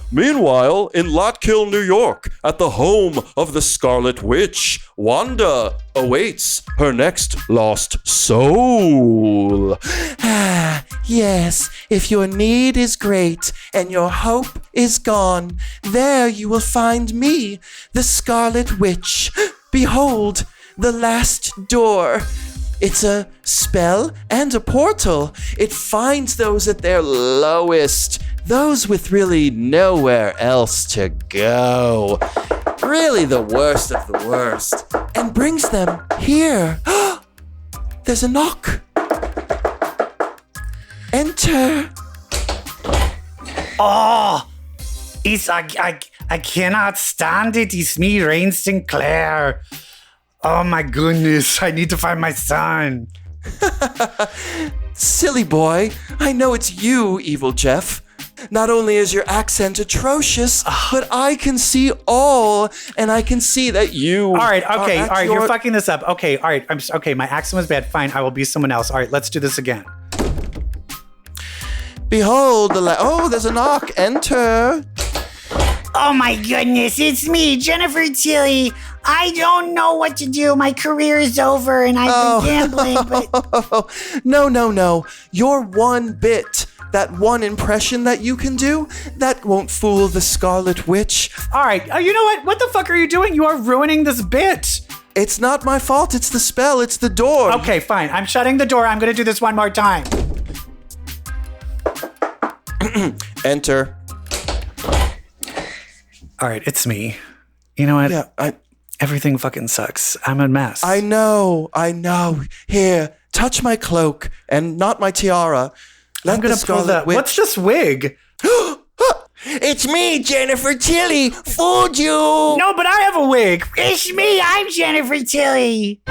Meanwhile, in Lotkill, New York, at the home of the Scarlet Witch, Wanda awaits her next lost soul. Yes, if your need is great and your hope is gone, there you will find me, the Scarlet Witch. Behold, the last door. It's a spell and a portal. It finds those at their lowest, those with really nowhere else to go. Really the worst of the worst. And brings them here. There's a knock. Enter. Oh, I cannot stand it. It's me, Rain Sinclair. Oh my goodness, I need to find my son. Silly boy, I know it's you, EvilJeff. Not only is your accent atrocious, but I can see all, and I can see that you. All right, you're fucking this up. Okay, all right, okay. My accent was bad. Fine, I will be someone else. All right, let's do this again. Behold oh, there's a knock. Enter. Oh my goodness, it's me, Jennifer Tilly. I don't know what to do. My career is over and I've been gambling, but... No. Your one bit, that one impression that you can do, that won't fool the Scarlet Witch. All right, you know what? What the fuck are you doing? You are ruining this bit. It's not my fault. It's the spell. It's the door. Okay, fine. I'm shutting the door. I'm going to do this one more time. Enter. All right, it's me. You know what? Yeah, everything fucking sucks. I'm a mess. I know. Here, touch my cloak and not my tiara. I'm gonna pull that. What's this wig? It's me, Jennifer Tilly. Fooled you. No, but I have a wig. It's me, I'm Jennifer Tilly.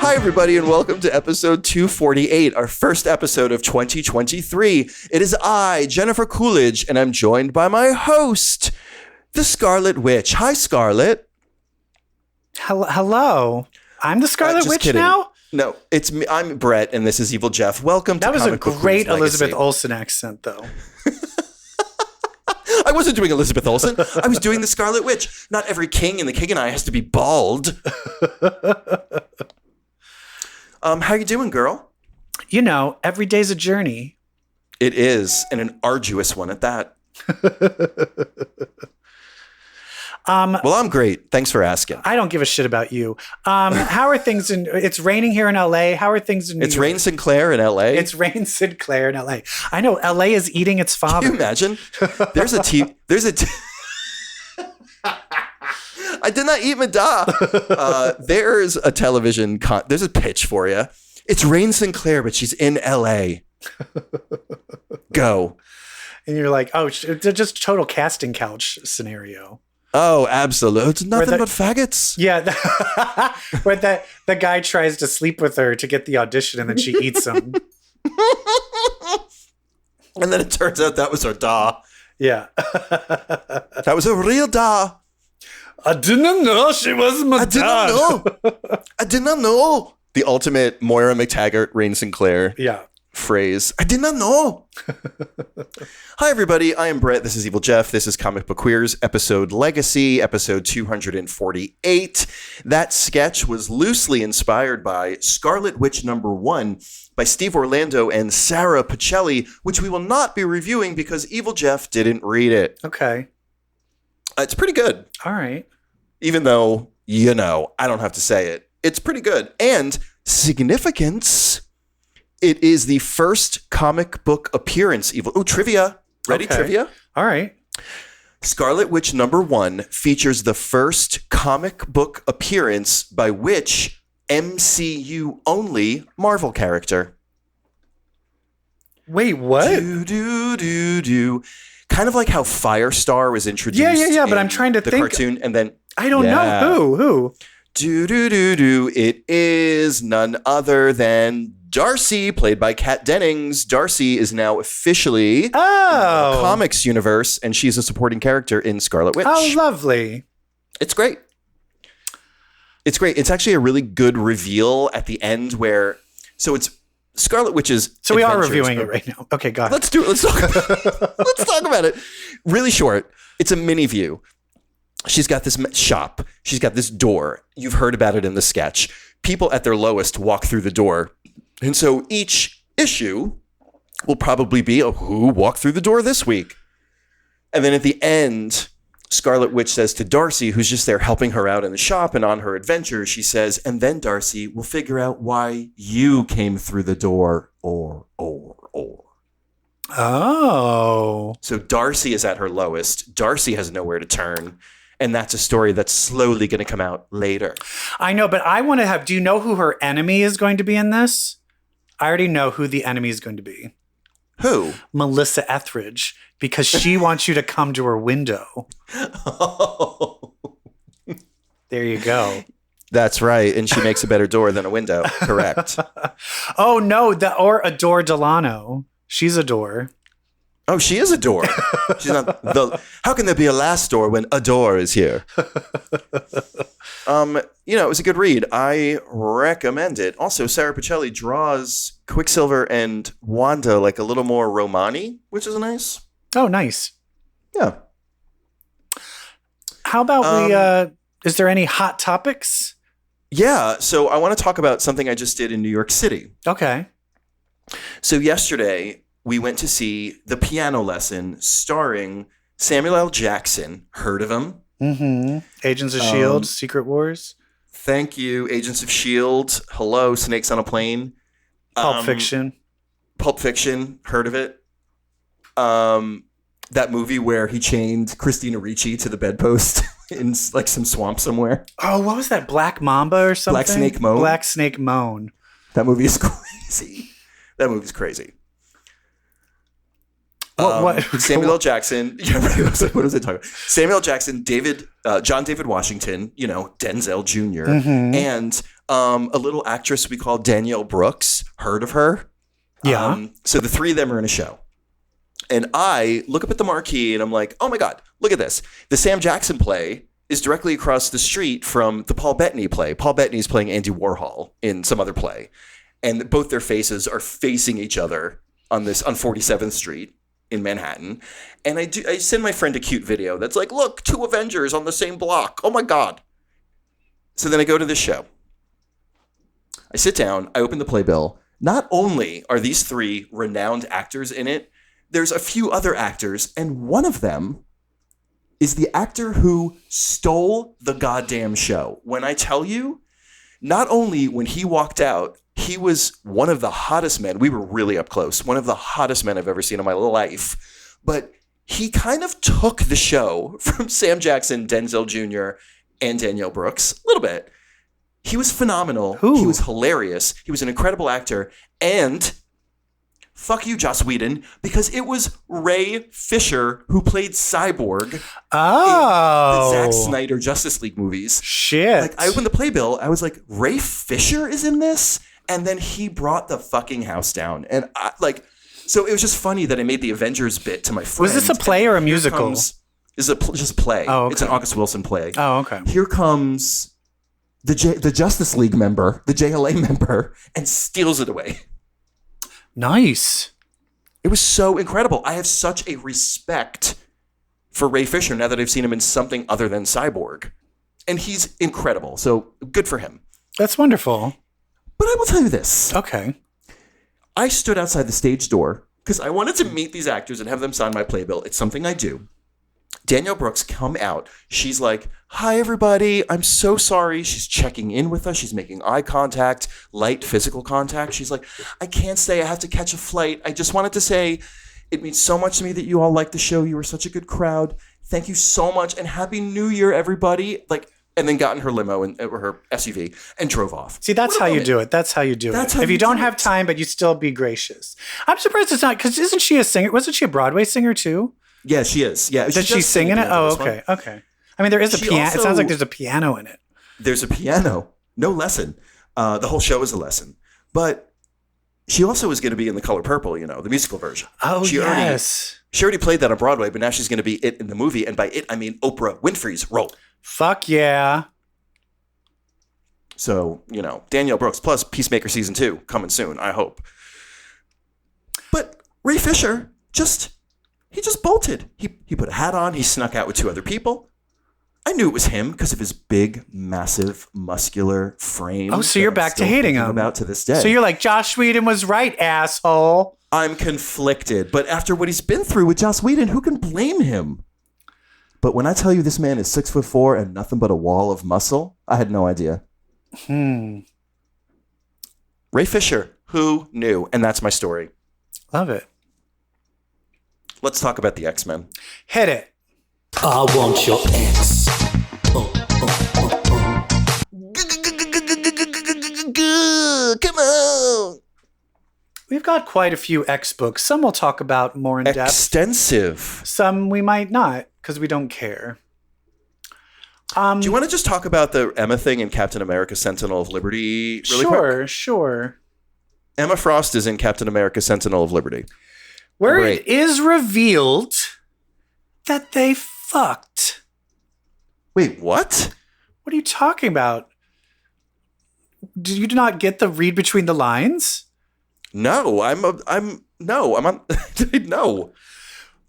Hi, everybody, and welcome to episode 248, our first episode of 2023. It is I, Jennifer Coolidge, and I'm joined by my host, the Scarlet Witch. Hi, Scarlet. Hello. I'm the Scarlet Witch kidding. now? No, it's me. I'm Brett, and this is EvilJeff. Welcome to That was a Comic Book great Queen's Elizabeth Legacy. Olsen accent, though. I wasn't doing Elizabeth Olsen. I was doing the Scarlet Witch. Not every king in The King and I has to be bald. How you doing, girl? You know, every day's a journey. It is, and an arduous one at that. Well, I'm great. Thanks for asking. I don't give a shit about you. How are things in... It's raining here in LA. How are things in New York? It's Rain Sinclair in LA. It's Rain Sinclair in LA. I know, LA is eating its father. Can you imagine? I did not eat my da. There's a television. There's a pitch for you. It's Rain Sinclair, but she's in LA. Go. And you're like, oh, just total casting couch scenario. Oh, absolutely. It's nothing but faggots. Yeah. Where the guy tries to sleep with her to get the audition and then she eats him. And then it turns out that was her da. Yeah. That was a real da. I didn't know she was my dad. I did not know. The ultimate Moira McTaggart, Rain Sinclair phrase. I did not know. Hi, everybody. I am Brett. This is EvilJeff. This is Comic Book Queers, episode Legacy, episode 248. That sketch was loosely inspired by Scarlet Witch #1 by Steve Orlando and Sarah Pacelli, which we will not be reviewing because EvilJeff didn't read it. Okay. It's pretty good. All right. Even though, I don't have to say it. It's pretty good. And significance, it is the first comic book appearance. Trivia. Ready? Okay. Trivia? All right. Scarlet Witch #1 features the first comic book appearance by which MCU only Marvel character. Wait, what? Do. Kind of like how Firestar was introduced. Yeah. But I'm trying to the think. Cartoon, and then I don't know who. It is none other than Darcy, played by Kat Dennings. Darcy is now officially in the comics universe, and she's a supporting character in Scarlet Witch. Oh, lovely. It's great. It's great. It's actually a really good reveal at the end where, so it's Scarlet Witch's. So we are reviewing it right now. Okay, go ahead. Let's do it. Let's talk let's talk about it. Really short. It's a mini view. She's got this shop. She's got this door. You've heard about it in the sketch. People at their lowest walk through the door. And so each issue will probably be who walked through the door this week. And then at the end, Scarlet Witch says to Darcy, who's just there helping her out in the shop and on her adventure, she says, and then Darcy will figure out why you came through the door or. Oh. So Darcy is at her lowest. Darcy has nowhere to turn. And that's a story that's slowly going to come out later. I know, but I want to have, do you know who her enemy is going to be in this? I already know who the enemy is going to be. Who? Melissa Etheridge, because she wants you to come to her window. Oh. There you go. That's right. And she makes a better door than a window. Correct. Oh, no. Or Adore Delano. She's a door. Oh, she is a door. She's not how can there be a last door when a door is here? It was a good read. I recommend it. Also, Sarah Pichelli draws Quicksilver and Wanda like a little more Romani, which is nice. Oh, nice. Yeah. How about is there any hot topics? Yeah. So I want to talk about something I just did in New York City. Okay. So yesterday, we went to see The Piano Lesson starring Samuel L. Jackson. Heard of him? Mm-hmm. Agents of S.H.I.E.L.D., Secret Wars. Thank you. Agents of S.H.I.E.L.D. Hello, Snakes on a Plane. Pulp Fiction. Pulp Fiction. Heard of it? That movie where he chained Christina Ricci to the bedpost in like some swamp somewhere. Oh, what was that? Black Mamba or something? Black Snake Moan. Black Snake Moan. That movie is crazy. That movie's crazy. What? Samuel L. Jackson. Yeah, right. What was I talking about? Samuel L. Jackson, John David Washington, Denzel Jr., and a little actress we call Danielle Brooks. Heard of her? Yeah. So the three of them are in a show. And I look up at the marquee and I'm like, oh my God, look at this. The Sam Jackson play is directly across the street from the Paul Bettany play. Paul Bettany is playing Andy Warhol in some other play. And both their faces are facing each other on 47th Street in Manhattan. And I send my friend a cute video that's like, look, two Avengers on the same block. Oh my God. So then I go to the show. I sit down, I open the playbill. Not only are these three renowned actors in it, there's a few other actors, and one of them is the actor who stole the goddamn show. When I tell you, not only when he walked out, he was one of the hottest men. We were really up close. One of the hottest men I've ever seen in my life. But he kind of took the show from Sam Jackson, Denzel Jr., and Danielle Brooks. A little bit. He was phenomenal. Who? He was hilarious. He was an incredible actor. And fuck you, Joss Whedon, because it was Ray Fisher who played Cyborg in the Zack Snyder Justice League movies. Shit. Like, I opened the playbill. I was like, Ray Fisher is in this? And then he brought the fucking house down. And so it was just funny that I made the Avengers bit to my friend. Was this a play or a musical? This is just a play. Oh, okay. It's an August Wilson play. Oh, okay. Here comes the Justice League member, the JLA member, and steals it away. Nice. It was so incredible. I have such a respect for Ray Fisher now that I've seen him in something other than Cyborg. And he's incredible. So good for him. That's wonderful. But I will tell you this. Okay. I stood outside the stage door because I wanted to meet these actors and have them sign my playbill. It's something I do. Danielle Brooks come out. She's like, hi, everybody. I'm so sorry. She's checking in with us. She's making eye contact, light physical contact. She's like, I can't stay. I have to catch a flight. I just wanted to say it means so much to me that you all liked the show. You were such a good crowd. Thank you so much. And Happy New Year, everybody. And then got in her limo or her SUV and drove off. See, that's how you do it. That's how you do it. If you don't have time, but you still be gracious. I'm surprised it's not, because isn't she a singer? Wasn't she a Broadway singer too? Yeah, she is. Yeah. Did she sing in it? Oh, okay. Okay. I mean, there is a piano. It sounds like there's a piano in it. There's a piano. No lesson. The whole show is a lesson. But she also was going to be in The Color Purple, the musical version. Oh, she She already played that on Broadway, but now she's going to be it in the movie. And by it, I mean Oprah Winfrey's role. Fuck yeah. So, Danielle Brooks plus Peacemaker season 2 coming soon, I hope. But Ray Fisher he just bolted. He put a hat on. He snuck out with 2 other people. I knew it was him because of his big, massive, muscular frame. Oh, so you're back to hating him. About to this day. So you're like, Josh Whedon was right, asshole. I'm conflicted. But after what he's been through with Joss Whedon, who can blame him? But when I tell you this man is 6'4" and nothing but a wall of muscle, I had no idea. Ray Fisher, who knew? And that's my story. Love it. Let's talk about the X-Men. Hit it. I want your ex. Come on. We've got quite a few X books. Some we'll talk about more in depth. Extensive. Some we might not, because we don't care. Do you want to just talk about the Emma thing in Captain America Sentinel of Liberty really quick? Sure. Emma Frost is in Captain America Sentinel of Liberty. Where it is revealed that they fucked. Wait, what? What are you talking about? Did you not get the read between the lines? No, I'm on no.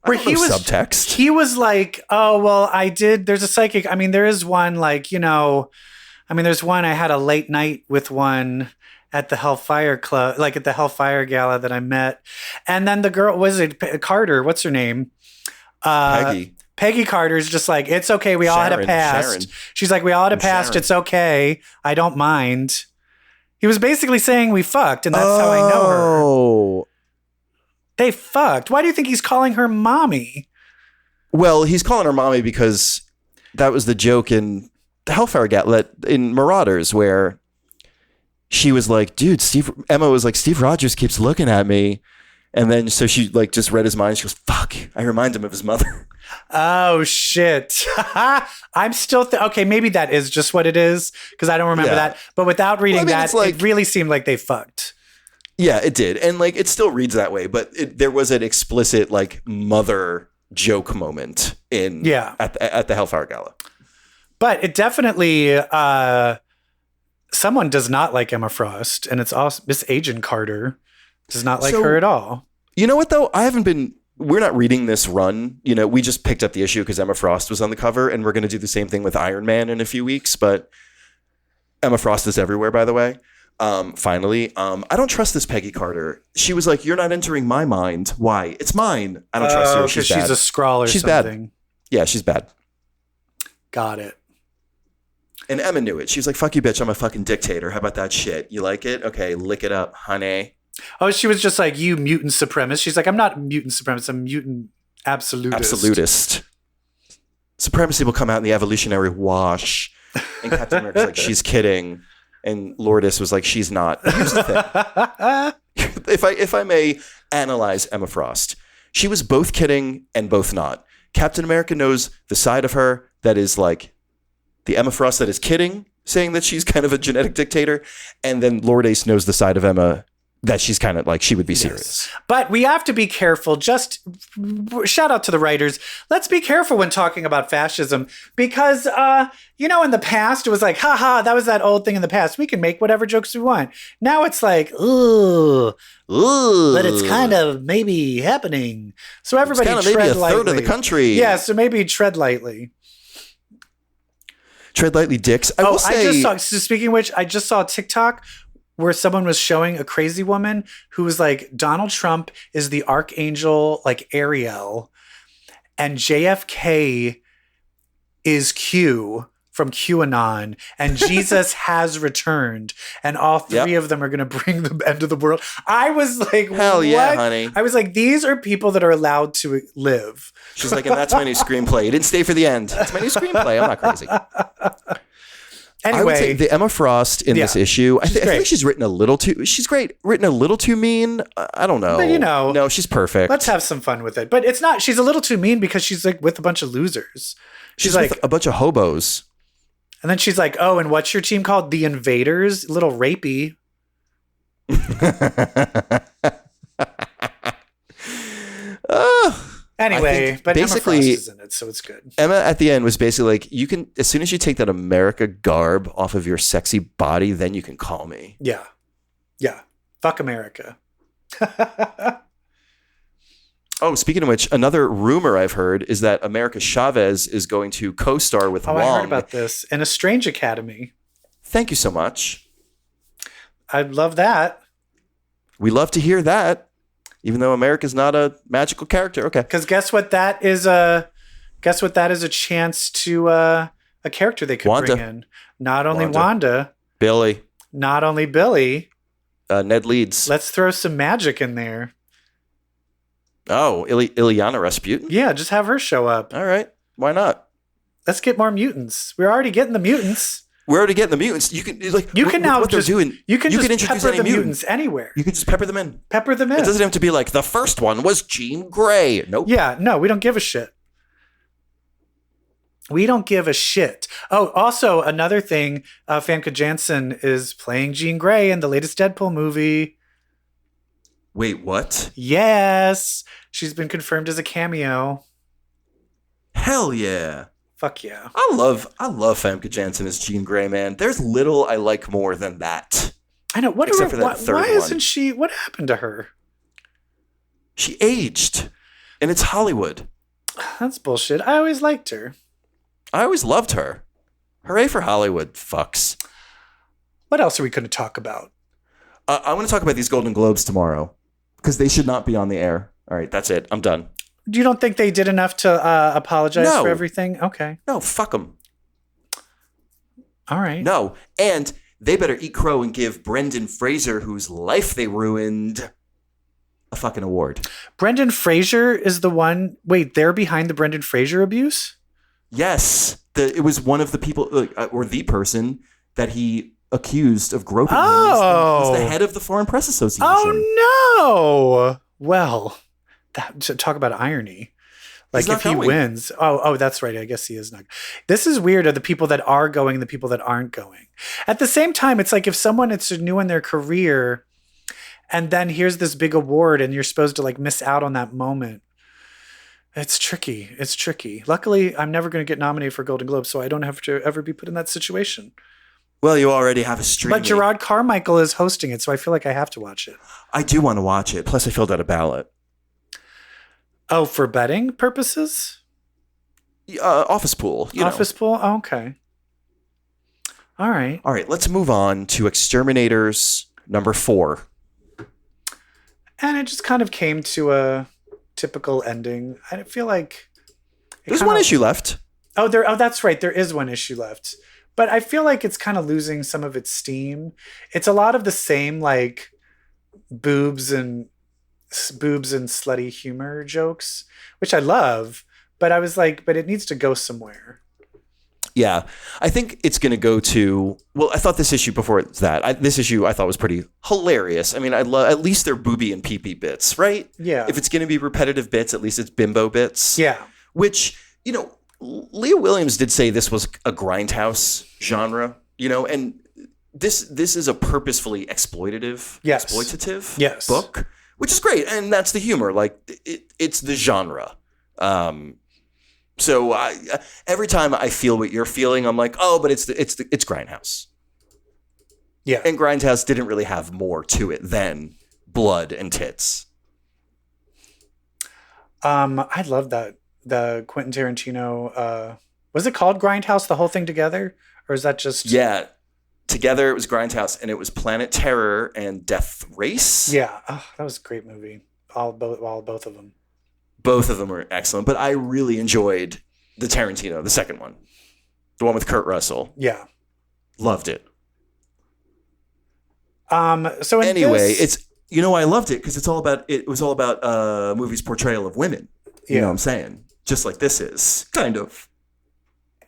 Where he was subtext. He was like, "Oh, well, I did. There's a psychic. I mean, there is one there's one I had a late night with one at the Hellfire Club, like at the Hellfire Gala that I met. And then the girl, was it Carter? What's her name? Peggy Carter's just like, it's okay. We all had a past. Sharon. She's like, we all had a past. Sharon. It's okay. I don't mind. He was basically saying we fucked, and that's how I know her. Oh. They fucked. Why do you think he's calling her mommy? Well, he's calling her mommy because that was the joke in the Hellfire Gala in Marauders, where she was like, dude, Emma was like, Steve Rogers keeps looking at me. And then so she like just read his mind. She goes, fuck, I remind him of his mother. Oh, shit. I'm still okay, maybe that is just what it is, because I don't remember that. But without reading it really seemed like they fucked. Yeah, it did. And like it still reads that way, but there was an explicit like mother joke moment at the Hellfire Gala. But it definitely someone does not like Emma Frost, and it's also Miss Agent Carter does not like her at all. You know what though? We're not reading this run. We just picked up the issue because Emma Frost was on the cover, and we're going to do the same thing with Iron Man in a few weeks. But Emma Frost is everywhere, by the way. Finally, I don't trust this Peggy Carter. She was like, "You're not entering my mind. Why? It's mine. I don't trust her. She's bad. She's a Skrull or something. Bad. Yeah, she's bad. Got it. And Emma knew it. She was like, "Fuck you, bitch. I'm a fucking dictator. How about that shit? You like it? Okay, lick it up, honey." Oh, she was just like, you mutant supremacist. She's like, I'm not a mutant supremacist. I'm a mutant absolutist. Supremacy will come out in the evolutionary wash. And Captain America's like, she's kidding. And Lourdes was like, she's not. But here's the thing. If I may analyze Emma Frost, she was both kidding and both not. Captain America knows the side of her that is like the Emma Frost that is kidding, saying that she's kind of a genetic dictator. And then Lourdes knows the side of Emma that she's kind of like, she would be serious. Yes. But we have to be careful. Just shout out to the writers. Let's be careful when talking about fascism, because, in the past, it was like, haha, that was that old thing in the past. We can make whatever jokes we want. Now it's like, ooh, but it's kind of maybe happening. So everybody tread lightly. Maybe a third of the country. Yeah, so maybe tread lightly. Tread lightly, dicks. I will say, speaking of which, I just saw TikTok where someone was showing a crazy woman who was like, Donald Trump is the archangel, like Ariel, and JFK is Q from QAnon, and Jesus has returned, and all three of them are going to bring the end of the world. I was like, hell what? Yeah, honey. I was like, these are people that are allowed to live. She's like, and that's my new screenplay. You didn't stay for the end. That's my new screenplay. I'm not crazy. Anyway, I would say the Emma Frost in this issue, I think she's written a little too. She's great. Written a little too mean. I don't know. But no, she's perfect. Let's have some fun with it. But it's not. She's a little too mean because she's like with a bunch of losers. She's like with a bunch of hobos. And then she's like, "Oh, and what's your team called? The Invaders." A little rapey. Anyway, but Emma Frost basically is in it, so it's good. Emma at the end was basically like, you can, as soon as you take that America garb off of your sexy body, then you can call me. Yeah. Yeah. Fuck America. Oh, speaking of which, another rumor I've heard is that America Chavez is going to co-star with Wong. I heard about this in A Strange Academy. Thank you so much. I'd love that. We love to hear that, even though America's not a magical character. Okay. Because guess what that is a chance to a character they could Wanda. bring in. Not only Wanda, Billy. not only Billy. Ned Leeds. Let's throw some magic in there. Oh, Ilyana Rasputin? Yeah, just have her show up. All right. Why not? Let's get more mutants. We're already getting the mutants. We're already getting the mutants. You can now what just they're doing. You can just introduce pepper any the mutant. mutants anywhere. You can just pepper them in. Pepper them in. It doesn't have to be like the first one was Jean Grey. Nope. Yeah, no, we don't give a shit. We don't give a shit. Oh, also another thing, Famke Janssen is playing Jean Grey in the latest Deadpool movie. Wait, what? Yes, she's been confirmed as a cameo. Hell yeah. Fuck yeah. I love Famke Janssen as Jean Grey, man. There's little I like more than that. I know. Except for that third why one. isn't she? What happened to her? She aged. And it's Hollywood. That's bullshit. I always liked her. I always loved her. Hooray for Hollywood, fucks. What else are we going to talk about? I want to talk about these Golden Globes tomorrow because they should not be on the air. All right, that's it. I'm done. You don't think they did enough to apologize No. for everything? Okay. No, fuck them. All right. No, and they better eat crow and give Brendan Fraser, whose life they ruined, a fucking award. Brendan Fraser is the one. Wait, they're behind the Brendan Fraser abuse? Yes, it was one of the people, or the person that he accused of groping him. Was the head of the Foreign Press Association. Oh no! Well, talk about irony. Like if he wins, that's right. I guess he is not. This is weird. Are the people that are going and the people that aren't going? At the same time, it's like if someone it's new in their career, and then here's this big award, and you're supposed to like miss out on that moment. It's tricky. It's tricky. Luckily, I'm never going to get nominated for Golden Globe, so I don't have to ever be put in that situation. Well, you already have a stream. But Gerard Carmichael is hosting it, so I feel like I have to watch it. I do want to watch it. Plus, I filled out a ballot. Oh, for betting purposes? Office pool. Office pool? Oh, okay. All right. All right, let's move on to X-Terminators number 4. And it just kind of came to a typical ending. I feel like there's one issue left. Oh, that's right. There is one issue left. But I feel like it's kind of losing some of its steam. It's a lot of the same like boobs and slutty humor jokes, which I love, but I was like, but it needs to go somewhere. Yeah, I think it's going to go to, well, I thought this issue before this issue I thought was pretty hilarious. I mean, I love, at least they're booby and pee-pee bits, right? Yeah. If it's going to be repetitive bits, at least it's bimbo bits. Yeah. Which, Leah Williams did say this was a grindhouse genre, and this is a purposefully exploitative book, which is great. And that's the humor. Like it's the genre. So every time I feel what you're feeling, I'm like, oh, but it's Grindhouse. Yeah. And Grindhouse didn't really have more to it than blood and tits. I love that. The Quentin Tarantino, was it called Grindhouse, the whole thing together? Or is that just... Yeah. Together it was Grindhouse and it was Planet Terror and Death Race. Yeah. Oh, that was a great movie. Both of them. Both of them were excellent, but I really enjoyed the Tarantino, the second one. The one with Kurt Russell. Yeah. Loved it. So anyway, it's I loved it because it was all about a movie's portrayal of women. You know what I'm saying? Just like this is, kind of.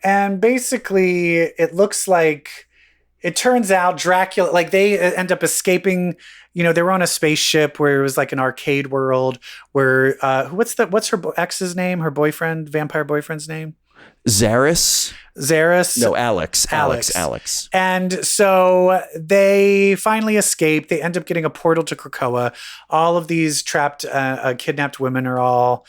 And basically, it looks like it turns out Dracula, like they end up escaping. They were on a spaceship where it was like an arcade world where what's her ex's name? Her boyfriend, vampire boyfriend's name? Zaris. No, Alex. And so they finally escape. They end up getting a portal to Krakoa. All of these trapped, kidnapped women are all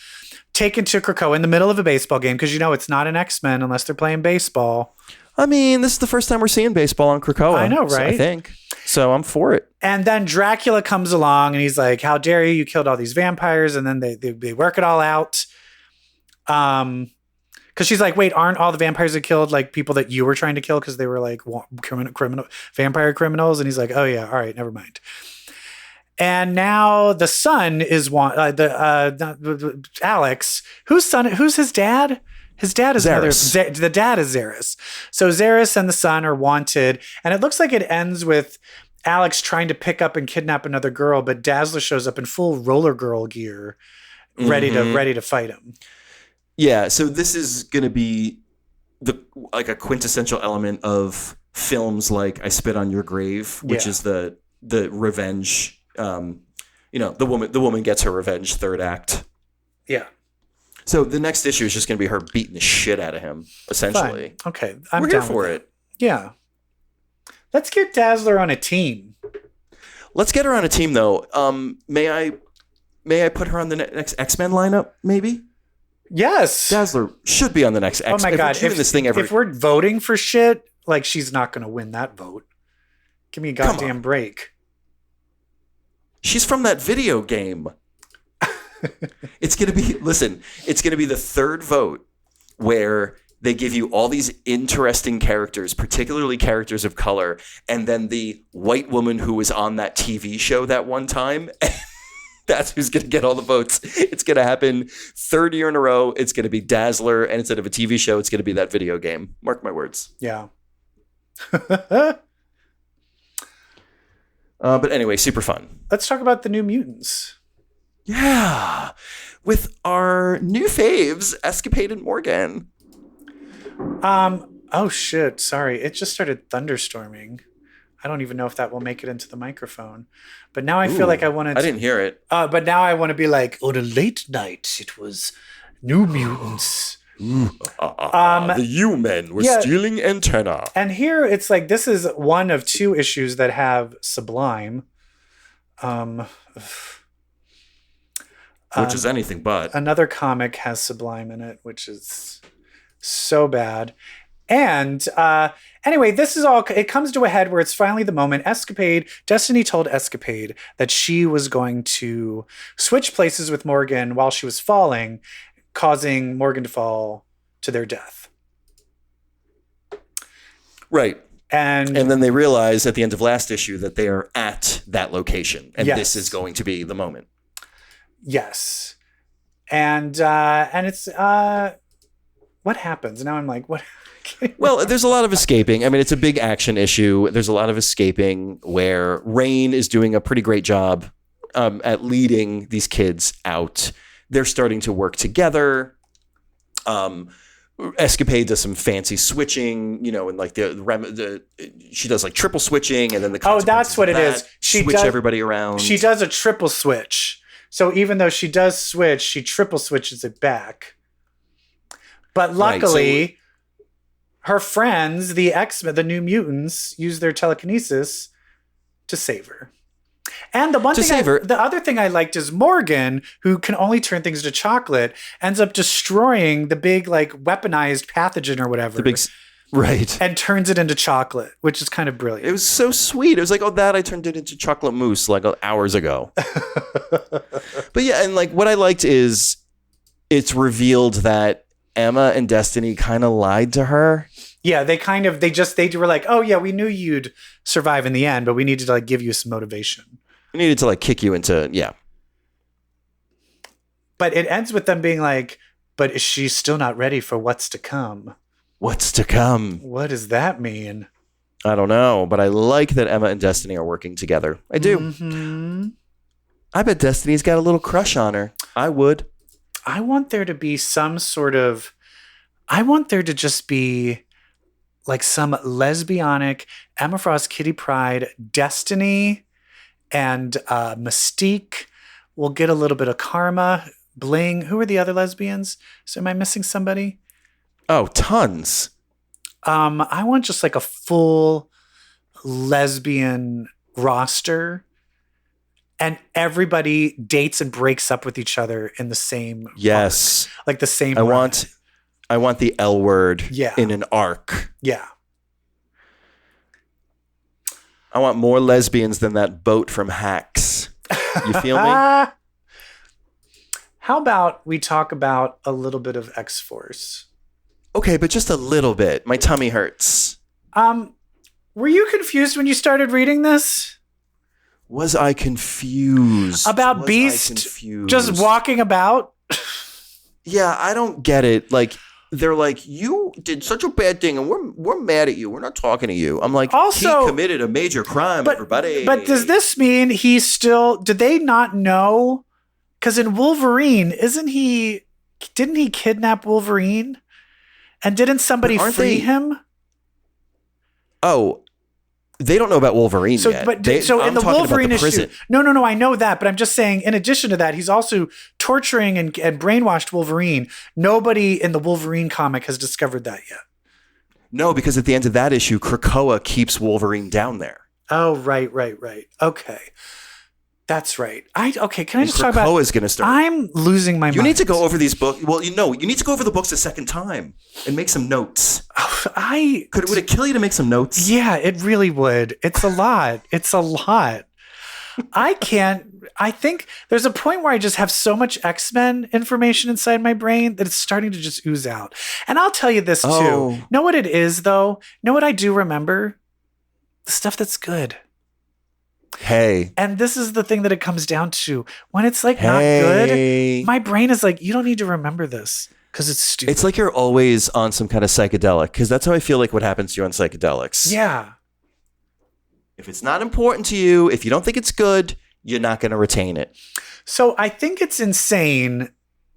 taken to Krakoa in the middle of a baseball game because, it's not an X-Men unless they're playing baseball. I mean, this is the first time we're seeing baseball on Krakoa. I know, right? I think. So I'm for it. And then Dracula comes along and he's like, how dare you? You killed all these vampires. And then they work it all out. Because she's like, wait, aren't all the vampires that killed like people that you were trying to kill because they were like vampire criminals? And he's like, oh yeah, all right, never mind. And now the son is Alex. Who's his dad? His dad is the dad is Zaris. So Zaris and the son are wanted, and it looks like it ends with Alex trying to pick up and kidnap another girl, but Dazzler shows up in full roller girl gear, ready to fight him. Yeah, so this is going to be a quintessential element of films like I Spit on Your Grave, which is the revenge. The woman gets her revenge third act. Yeah. So the next issue is just going to be her beating the shit out of him, essentially. Fine. Okay, we're here for it. Yeah. Let's get Dazzler on a team. Let's get her on a team, though. May I put her on the next X-Men lineup? Maybe. Yes. Dazzler should be on the next X-Men. Oh my God. If we're voting for shit, like she's not going to win that vote. Give me a goddamn break. She's from that video game. It's going to be the third vote where they give you all these interesting characters, particularly characters of color, and then the white woman who was on that TV show that one time. That's who's going to get all the votes. It's going to happen third year in a row. It's going to be Dazzler, and instead of a TV show, it's going to be that video game. Mark my words. Yeah. But anyway, super fun. Let's talk about the New Mutants. Yeah. With our new faves, Escapade and Morgan. Oh shit. Sorry. It just started thunderstorming. I don't even know if that will make it into the microphone. But now I feel like I want to... I didn't hear it. But now I want to be like, on a late night, it was New Mutants. The U-Men were stealing antenna. And here it's like, this is one of two issues that have Sublime. Which is anything but. Another comic has Sublime in it, which is so bad. And anyway, this is all, it comes to a head where it's finally the moment. Destiny told Escapade that she was going to switch places with Morgan while she was falling, causing Morgan to fall to their death. Right. And then they realize at the end of last issue that they are at that location. And this is going to be the moment. Yes. And it's, what happens? Now I'm like, what? Well, there's a lot of escaping. I mean, it's a big action issue. There's a lot of escaping where Rain is doing a pretty great job at leading these kids out. They're starting to work together. Escapade does some fancy switching, and like she does like triple switching, and then that's what it is. She switch everybody around. She does a triple switch. So even though she does switch, she triple switches it back. But luckily, her friends, the X-Men, the New Mutants, use their telekinesis to save her. And the other thing I liked is Morgan, who can only turn things to chocolate, ends up destroying the big like weaponized pathogen or whatever. Right. And turns it into chocolate, which is kind of brilliant. It was so sweet. It was like, I turned it into chocolate mousse like hours ago. But yeah, and like what I liked is it's revealed that Emma and Destiny kind of lied to her. Yeah, they were like, oh yeah, we knew you'd survive in the end, but we needed to like give you some motivation. We needed to like kick you into, yeah. But it ends with them being like, but is she still not ready for what's to come? What's to come? What does that mean? I don't know, but I like that Emma and Destiny are working together. I do. Mm-hmm. I bet Destiny's got a little crush on her. I would. I want there to be I want there to just be like some lesbianic Emma Frost, Kitty Pryde, Destiny, and Mystique. We'll get a little bit of Karma, Bling. Who are the other lesbians? So am I missing somebody? Oh, tons. I want just like a full lesbian roster, and everybody dates and breaks up with each other in the same Yes. arc, like the same. I run. want the L word Yeah. in an arc. Yeah. I want more lesbians than that boat from Hacks. You feel me? How about we talk about a little bit of X-Force? Okay, but just a little bit. My tummy hurts. Were you confused when you started reading this? Was I confused? About Was I Beast confused? just walking about? Yeah, I don't get it. Like, they're like, you did such a bad thing, and we're mad at you. We're not talking to you. I'm like, Also, he committed a major crime, everybody. But does this mean he's still... Did they not know? Because in Wolverine, didn't he kidnap Wolverine? And didn't somebody free him? Oh, they don't know about Wolverine yet. But I'm in the talking Wolverine about the issue, prison. no, I know that, but I'm just saying. In addition to that, he's also torturing and brainwashed Wolverine. Nobody in the Wolverine comic has discovered that yet. No, because at the end of that issue, Krakoa keeps Wolverine down there. Oh, right. Okay, that's right. Can I just talk about? Krakoa's going to start. I'm losing my mind. You need to go over these books. Well, you need to go over the books a second time and make some notes. Would it kill you to make some notes? Yeah, it really would. It's a lot. I think there's a point where I just have so much X-Men information inside my brain that it's starting to just ooze out. And I'll tell you this too. Know what it is though? Know what I do remember? The stuff that's good. Hey. And this is the thing that it comes down to. When it's like not good, my brain is like, you don't need to remember this because it's stupid. It's like you're always on some kind of psychedelic, because that's how I feel like what happens to you on psychedelics. Yeah. If it's not important to you, if you don't think it's good, you're not going to retain it. So I think it's insane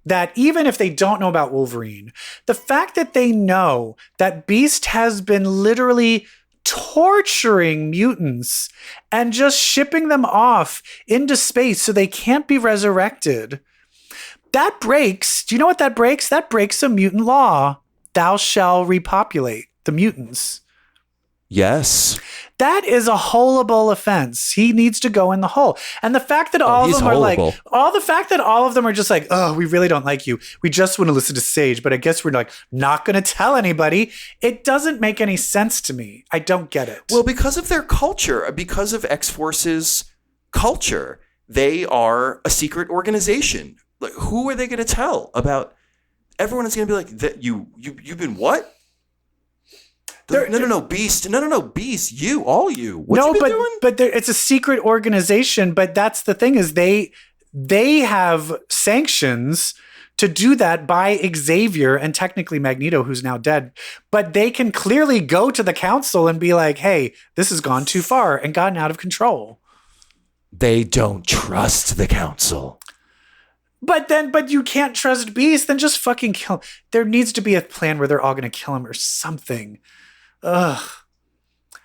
that even if they don't know about Wolverine, the fact that they know that Beast has been literally torturing mutants and just shipping them off into space so they can't be resurrected. That breaks. Do you know what that breaks? That breaks a mutant law. Thou shall repopulate the mutants. Yes. That is a holeable offense. He needs to go in the hole. And the fact that all of them are just like, oh, we really don't like you. We just want to listen to Sage, but I guess we're like not going to tell anybody. It doesn't make any sense to me. I don't get it. Well, because of their culture, because of X-Force's culture, they are a secret organization. Like, who are they going to tell about? Everyone is going to be like, that you've been what? No, Beast. No, Beast. You, all you. What you been doing? But it's a secret organization. But that's the thing is they have sanctions to do that by Xavier and technically Magneto, who's now dead. But they can clearly go to the council and be like, hey, this has gone too far and gotten out of control. They don't trust the council. But you can't trust Beast. Then just fucking kill him. There needs to be a plan where they're all going to kill him or something. Ugh.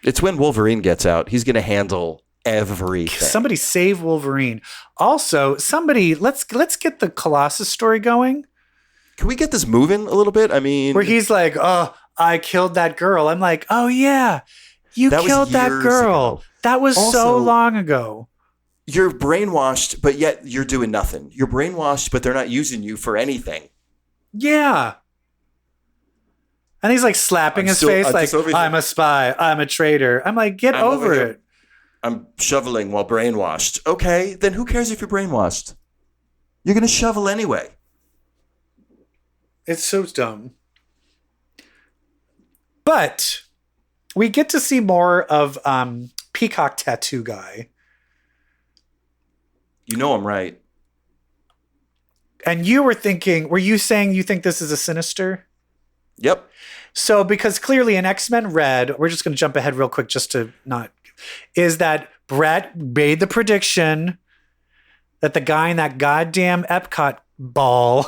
It's when Wolverine gets out. He's going to handle everything. Somebody save Wolverine. Also, let's get the Colossus story going. Can we get this moving a little bit? I mean, where he's like, oh, I killed that girl. I'm like, oh yeah, you killed that girl. Ago. That was also, so long ago. You're brainwashed, but yet you're doing nothing. You're brainwashed, but they're not using you for anything. Yeah. And he's like slapping his face like, I'm a spy. I'm a traitor. I'm like, get over it. I'm shoveling while brainwashed. Okay, then who cares if you're brainwashed? You're going to shovel anyway. It's so dumb. But we get to see more of Peacock Tattoo Guy. You know I'm right. And were you saying you think this is a Sinister? Yep. So, because clearly in X-Men Red, we're just going to jump ahead real quick just to is that Brett made the prediction that the guy in that goddamn Epcot ball,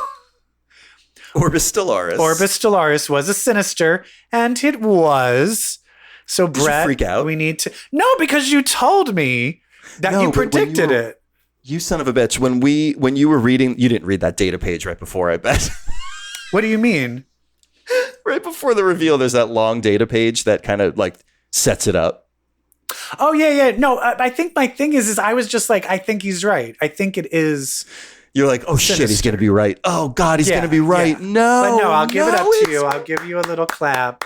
Orbis Stellaris was a Sinister, and it was. So, Did Brett, you freak out? we need to... No, because you told me that you predicted it. You son of a bitch. When you were reading, you didn't read that data page right before, I bet. What do you mean? Right before the reveal, there's that long data page that kind of like sets it up. Oh, yeah. No, I think my thing is I was just like, I think he's right. I think it is. You're like, oh shit, he's going to be right. Oh God, he's going to be right. Yeah. No. But no, I'll give it up to you. it's- I'll give you a little clap.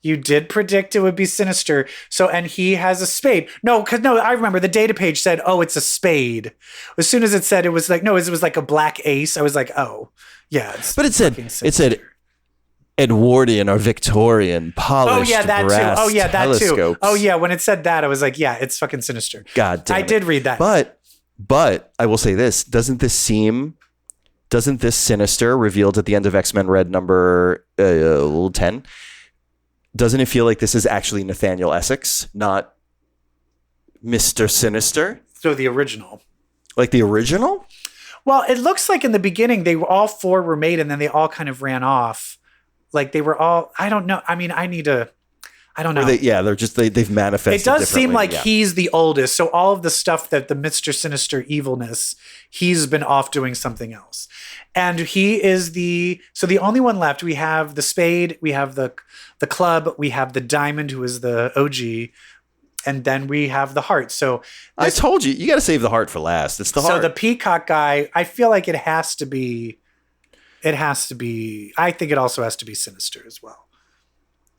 You did predict it would be Sinister. So, and he has a spade. No, I remember the data page said, oh, it's a spade. As soon as it said it was like, no, it was like a black ace. I was like, oh, yeah. But it said Edwardian or Victorian polished that brass too. Oh, yeah, that too. telescopes. Oh, yeah. When it said that, I was like, yeah, it's fucking Sinister. God damn I it. did read that. But I will say this: doesn't this Sinister revealed at the end of X-Men Red number 10? Doesn't it feel like this is actually Nathaniel Essex, not Mr. Sinister? So the original. Like the original? Well, it looks like in the beginning, all four were made and then they all kind of ran off. Like they were all, I don't know. I mean, I don't know. They've manifested. It does seem like yeah. he's the oldest. So all of the stuff that the Mr. Sinister evilness, he's been off doing something else. And he is the only one left. We have the spade, we have the club, we have the diamond, who is the OG, and then we have the heart. So I told you got to save the heart for last. It's the heart. So the peacock guy, I feel like it has to be. I think it also has to be Sinister as well.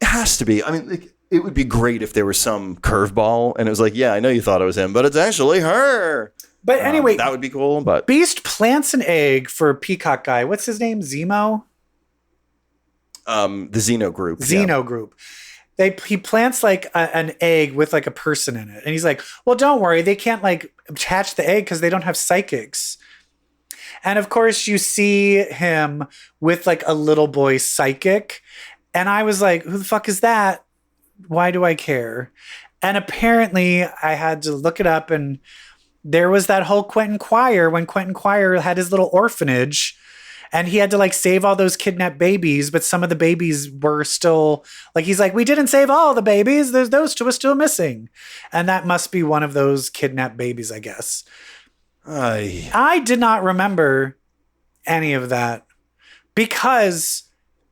It has to be. I mean, like, it would be great if there was some curveball and it was like, yeah, I know you thought it was him, but it's actually her. But anyway, that would be cool. But Beast plants an egg for peacock guy. What's his name? Zemo? the Xeno group. Xeno group. He plants like an egg with like a person in it. And he's like, well, don't worry. They can't like hatch the egg because they don't have psychics. And of course you see him with like a little boy psychic. And I was like, who the fuck is that? Why do I care? And apparently I had to look it up, and there was that whole Quentin Quire when Quentin Quire had his little orphanage and he had to like save all those kidnapped babies, but some of the babies were still like, he's like, we didn't save all the babies. There's those two are still missing. And that must be one of those kidnapped babies, I guess. I did not remember any of that because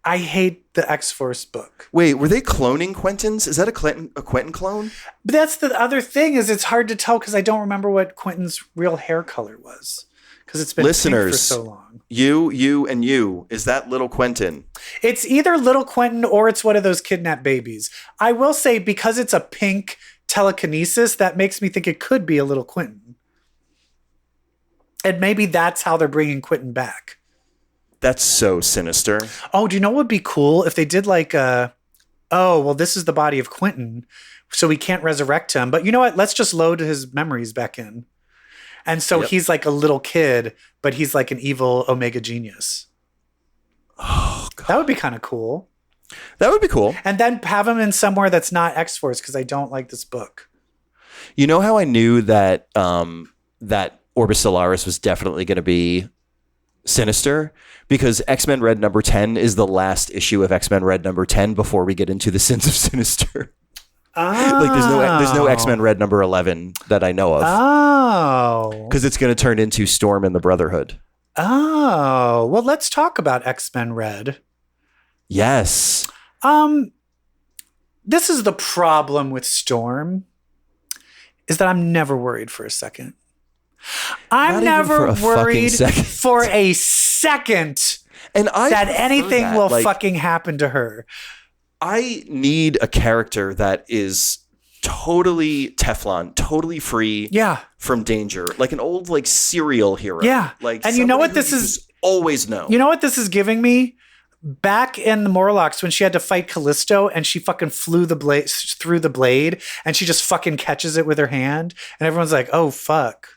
I hate the X-Force book. Wait, were they cloning Quentins? Is that a Quentin clone? But that's the other thing, is it's hard to tell because I don't remember what Quentin's real hair color was because it's been Listeners, pink for so long. You, and you. Is that little Quentin? It's either little Quentin or it's one of those kidnapped babies. I will say, because it's a pink telekinesis, that makes me think it could be a little Quentin. And maybe that's how they're bringing Quentin back. That's so sinister. Oh, do you know what would be cool if they did like this is the body of Quentin, so we can't resurrect him. But you know what? Let's just load his memories back in. And so he's like a little kid, but he's like an evil Omega genius. Oh, God. That would be kind of cool. That would be cool. And then have him in somewhere that's not X-Force, because I don't like this book. You know how I knew that that Orbis Solaris was definitely going to be Sinister? Because X-Men Red number 10 is the last issue of X-Men Red number 10 before we get into the Sins of Sinister. Like there's no X-Men Red number 11 that I know of. Oh. Because it's going to turn into Storm and the Brotherhood. Oh. Well, let's talk about X-Men Red. Yes. This is the problem with Storm, is that I'm never worried for a second. I'm never worried for a second and that anything will fucking happen to her. I need a character that is totally Teflon, totally free from danger, like an old like serial hero. Yeah. Like, and you know what this is? Always know. You know what this is giving me? Back in the Morlocks, when she had to fight Callisto and she fucking flew the blade through the blade and she just fucking catches it with her hand, and everyone's like, "Oh fuck."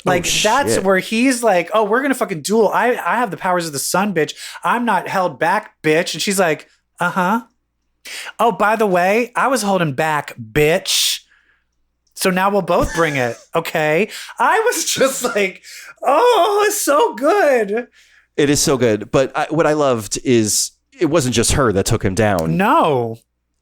Like, that's where he's like, oh, we're going to fucking duel. I have the powers of the sun, bitch. I'm not held back, bitch. And she's like, uh-huh. Oh, by the way, I was holding back, bitch. So now we'll both bring it, okay? I was just like, oh, it's so good. It is so good. But what I loved is it wasn't just her that took him down. No.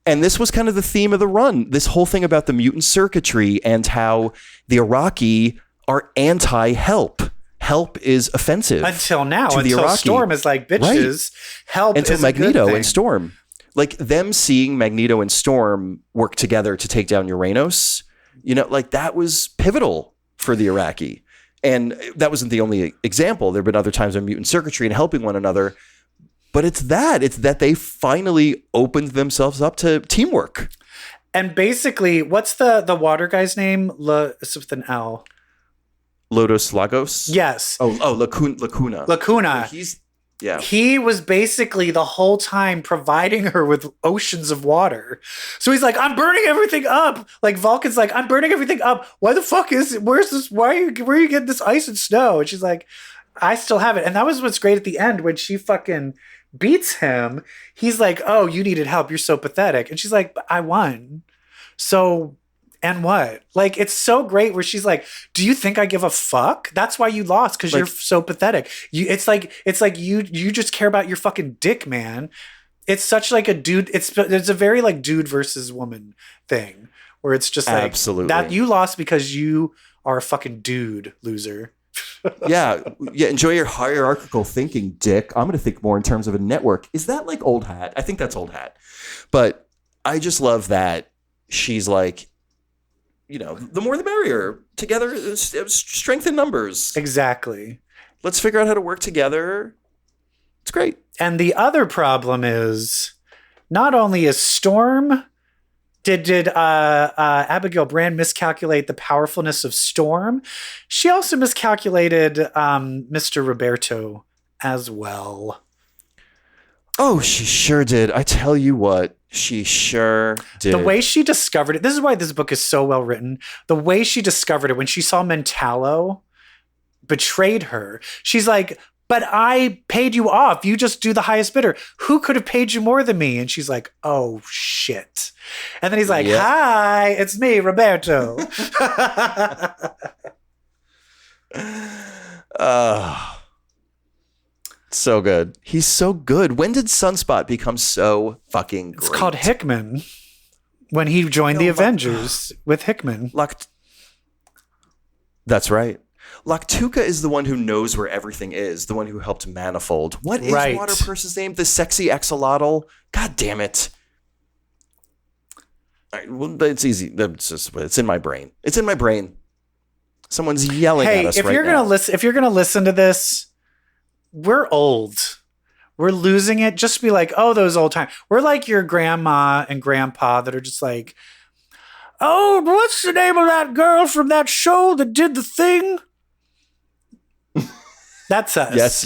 And this was kind of the theme of the run. This whole thing about the mutant circuitry and how the Iraqi are anti-help. help is offensive until now. to the Until Iraqi. Storm is like, bitches, help Until is a good Magneto thing. and Storm. Like them seeing Magneto and Storm work together to take down Uranos, like that was pivotal for the Iraqi. And that wasn't the only example. There have been other times on mutant circuitry and helping one another. But it's that they finally opened themselves up to teamwork. And basically, what's the water guy's name? It's with an L. Lodos Lagos? Yes. Lacuna. Lacuna. Yeah. He was basically the whole time providing her with oceans of water. So he's like, I'm burning everything up. Like Vulcan's like, I'm burning everything up. Why the fuck where's this? Where are you getting this ice and snow? And she's like, I still have it. And that was what's great at the end when she fucking beats him. He's like, oh, you needed help. You're so pathetic. And she's like, but I won. So, and what? Like, it's so great where she's like, do you think I give a fuck? That's why you lost, because you're so pathetic. It's like you just care about your fucking dick, man. It's such like a dude. It's a very like dude versus woman thing where it's just like absolutely that you lost because you are a fucking dude, loser. yeah. Enjoy your hierarchical thinking, dick. I'm going to think more in terms of a network. Is that like old hat? I think that's old hat. But I just love that she's like, the more the merrier. Together, strength in numbers. Exactly. Let's figure out how to work together. It's great. And the other problem is, not only is Storm, did Abigail Brand miscalculate the powerfulness of Storm, she also miscalculated Mr. Roberto as well. Oh, she sure did. I tell you what. She sure did. The way she discovered it, this is why this book is so well written. The way she discovered it, when she saw Mentallo betrayed her, she's like, but I paid you off. You just do the highest bidder. Who could have paid you more than me? And she's like, oh, shit. And then he's like, hi, it's me, Roberto. So good. He's so good. When did Sunspot become so fucking great? It's called Hickman. When he joined the Avengers with Hickman. That's right. Lactuca is the one who knows where everything is, the one who helped Manifold. What is Waterpurse's name? The sexy axolotl? God damn it. All right, well, it's easy. It's in my brain. It's in my brain. Someone's yelling at us right now. If you're gonna listen to this, we're old. We're losing it. Just be like, oh, those old times. We're like your grandma and grandpa that are just like, oh, what's the name of that girl from that show that did the thing? That's us.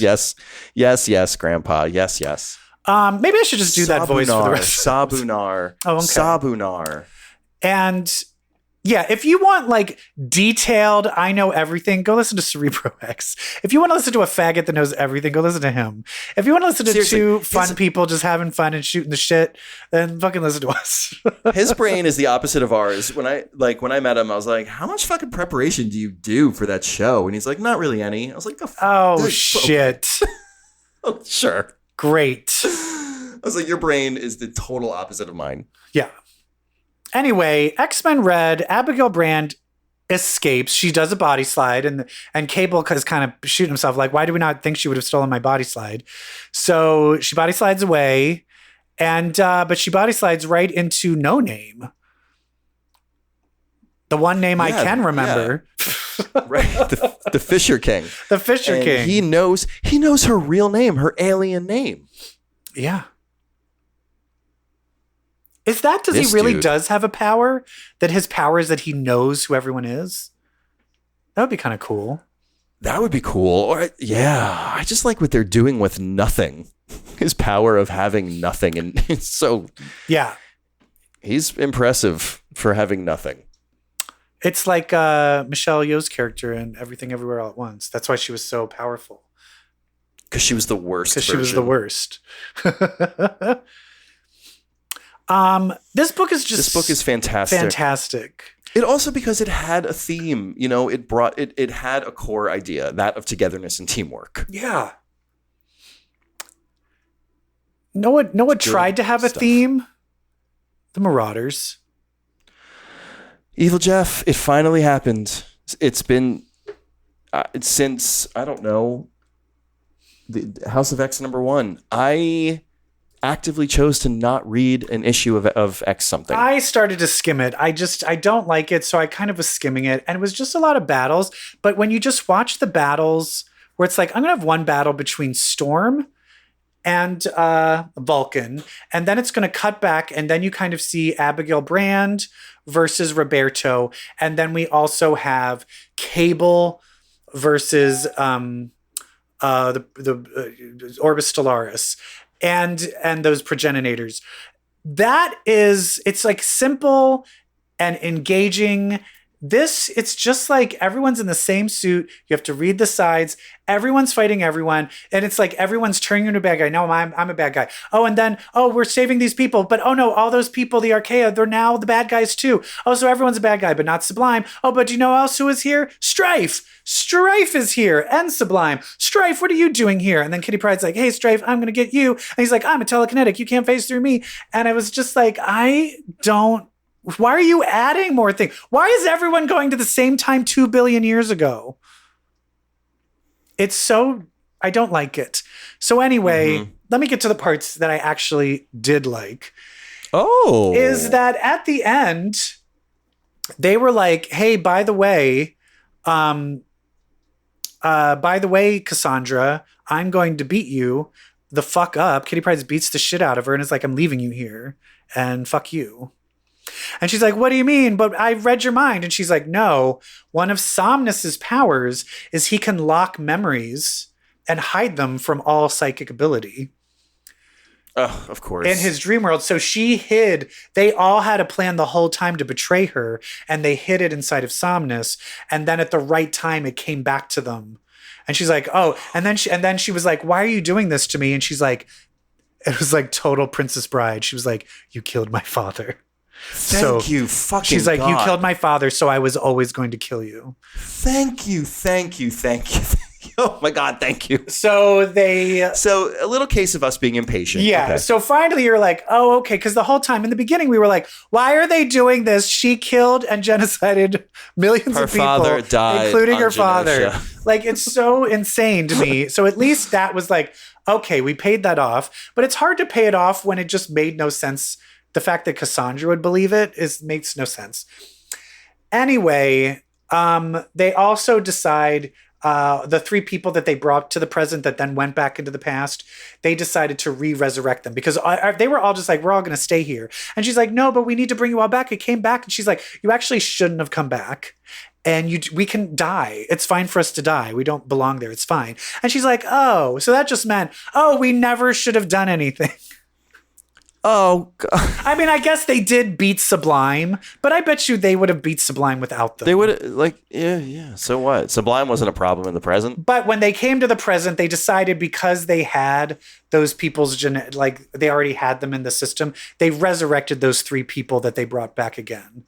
Yes, grandpa. Yes. Maybe I should just do that voice for the rest. Sabunar. Oh, okay. Sabunar. And yeah, if you want like detailed, I know everything, go listen to Cerebro X. If you want to listen to a faggot that knows everything, go listen to him. If you want to listen to two fun people just having fun and shooting the shit, then fucking listen to us. His brain is the opposite of ours. When I met him, I was like, how much fucking preparation do you do for that show? And he's like, not really any. I was like, oh shit. Oh, sure. Great. I was like, your brain is the total opposite of mine. Yeah. Anyway, X-Men Red, Abigail Brand escapes. She does a body slide, and Cable is kind of shooting himself like, why do we not think she would have stolen my body slide? So she body slides away, and but she body slides right into No Name. The one name I can remember. Yeah. Right. The Fisher King. The Fisher King. He knows her real name, her alien name. Yeah. Is that, does he really does have a power? That his power is that he knows who everyone is? That would be kind of cool. That would be cool. Or yeah, I just like what they're doing with nothing. His power of having nothing. And it's so... Yeah. He's impressive for having nothing. It's like Michelle Yeoh's character in Everything Everywhere All at Once. That's why she was so powerful. Because she was the worst. Because she was the worst. This book is fantastic. Fantastic. It also, because it had a theme, it had a core idea, that of togetherness and teamwork. Yeah. Noah tried to have a theme. The Marauders. EvilJeff, it finally happened. It's been, since, I don't know, the House of X #1, I actively chose to not read an issue of X something. I started to skim it. I don't like it, so I kind of was skimming it, and it was just a lot of battles. But when you just watch the battles, where it's like, I'm gonna have one battle between Storm and Vulcan, and then it's gonna cut back, and then you kind of see Abigail Brand versus Roberto, and then we also have Cable versus the Orbis Stellaris. And those progenitors. It's like simple and engaging. It's just like everyone's in the same suit. You have to read the sides. Everyone's fighting everyone. And it's like everyone's turning into a bad guy. No, I'm a bad guy. Oh, and then, we're saving these people. But oh no, all those people, the Archaea, they're now the bad guys too. Oh, so everyone's a bad guy, but not Sublime. Oh, but do you know else who is here? Strife. Strife is here and Sublime. Strife, what are you doing here? And then Kitty Pryde's like, hey, Strife, I'm going to get you. And he's like, I'm a telekinetic. You can't phase through me. And I was just like, why are you adding more things? Why is everyone going to the same time 2 billion years ago? I don't like it. So anyway, let me get to the parts that I actually did like. Oh. Is that at the end, they were like, hey, by the way, Cassandra, I'm going to beat you the fuck up. Kitty Pryde beats the shit out of her and is like, I'm leaving you here and fuck you. And she's like, what do you mean? But I read your mind. And she's like, no, one of Somnus's powers is he can lock memories and hide them from all psychic ability. Oh, of course. In his dream world. So they all had a plan the whole time to betray her, and they hid it inside of Somnus. And then at the right time, it came back to them. And she's like, oh, and then she was like, why are you doing this to me? And she's like, it was like total Princess Bride. She was like, you killed my father. Thank you, fucking She's like, God. you killed my father, so I was always going to kill you. Thank you. Oh my God, thank you. So a little case of us being impatient. Yeah. Okay. So finally you're like, oh, okay. Because the whole time in the beginning we were like, why are they doing this? She killed and genocided millions Her of people, father died, including her on father. Genosha. Like, it's so insane to me. So at least that was like, okay, we paid that off. But it's hard to pay it off when it just made no sense. The fact that Cassandra would believe it makes no sense. Anyway, they also decide the 3 people that they brought to the present that then went back into the past, they decided to re-resurrect them because they were all just like, we're all going to stay here. And she's like, no, but we need to bring you all back. It came back. And she's like, you actually shouldn't have come back. And we can die. It's fine for us to die. We don't belong there. It's fine. And she's like, oh, so that just meant, we never should have done anything. Oh, God. I mean, I guess they did beat Sublime, but I bet you they would have beat Sublime without them. They would yeah. So what? Sublime wasn't a problem in the present. But when they came to the present, they decided because they had those people's they already had them in the system, they resurrected those 3 people that they brought back again.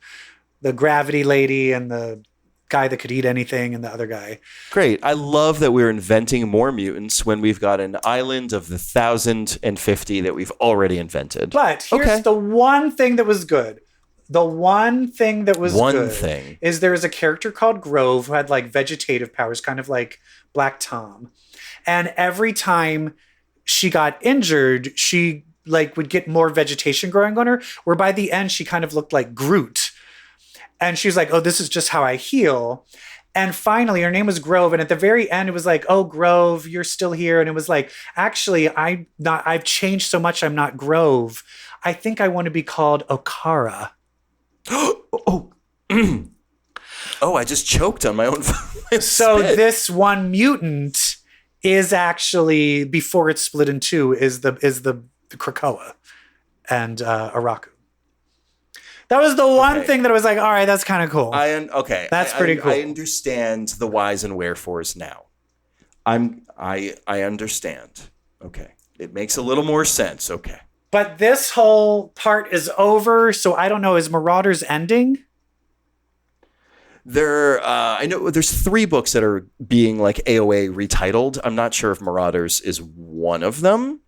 The gravity lady and the guy that could eat anything and the other guy. Great. I love that we're inventing more mutants when we've got an island of the 1,050 that we've already invented. But here's the one thing that was good. The one thing that was good is there is a character called Grove who had like vegetative powers, kind of like Black Tom. And every time she got injured, she like would get more vegetation growing on her, where by the end she kind of looked like Groot. And she was like, oh, this is just how I heal. And finally, her name was Grove. And at the very end, it was like, oh, Grove, you're still here. And it was like, actually, I've changed so much. I'm not Grove. I think I want to be called Okara. Oh, I just choked on my own. So this one mutant is actually, before it's split in 2, is the Krakoa and Araku. That was the one thing that I was like, all right, that's kind of cool. That's pretty cool. I understand the whys and wherefores now. I understand. Okay. It makes a little more sense. Okay. But this whole part is over, so I don't know, is Marauders ending? I know there's 3 books that are being like AOA retitled. I'm not sure if Marauders is one of them.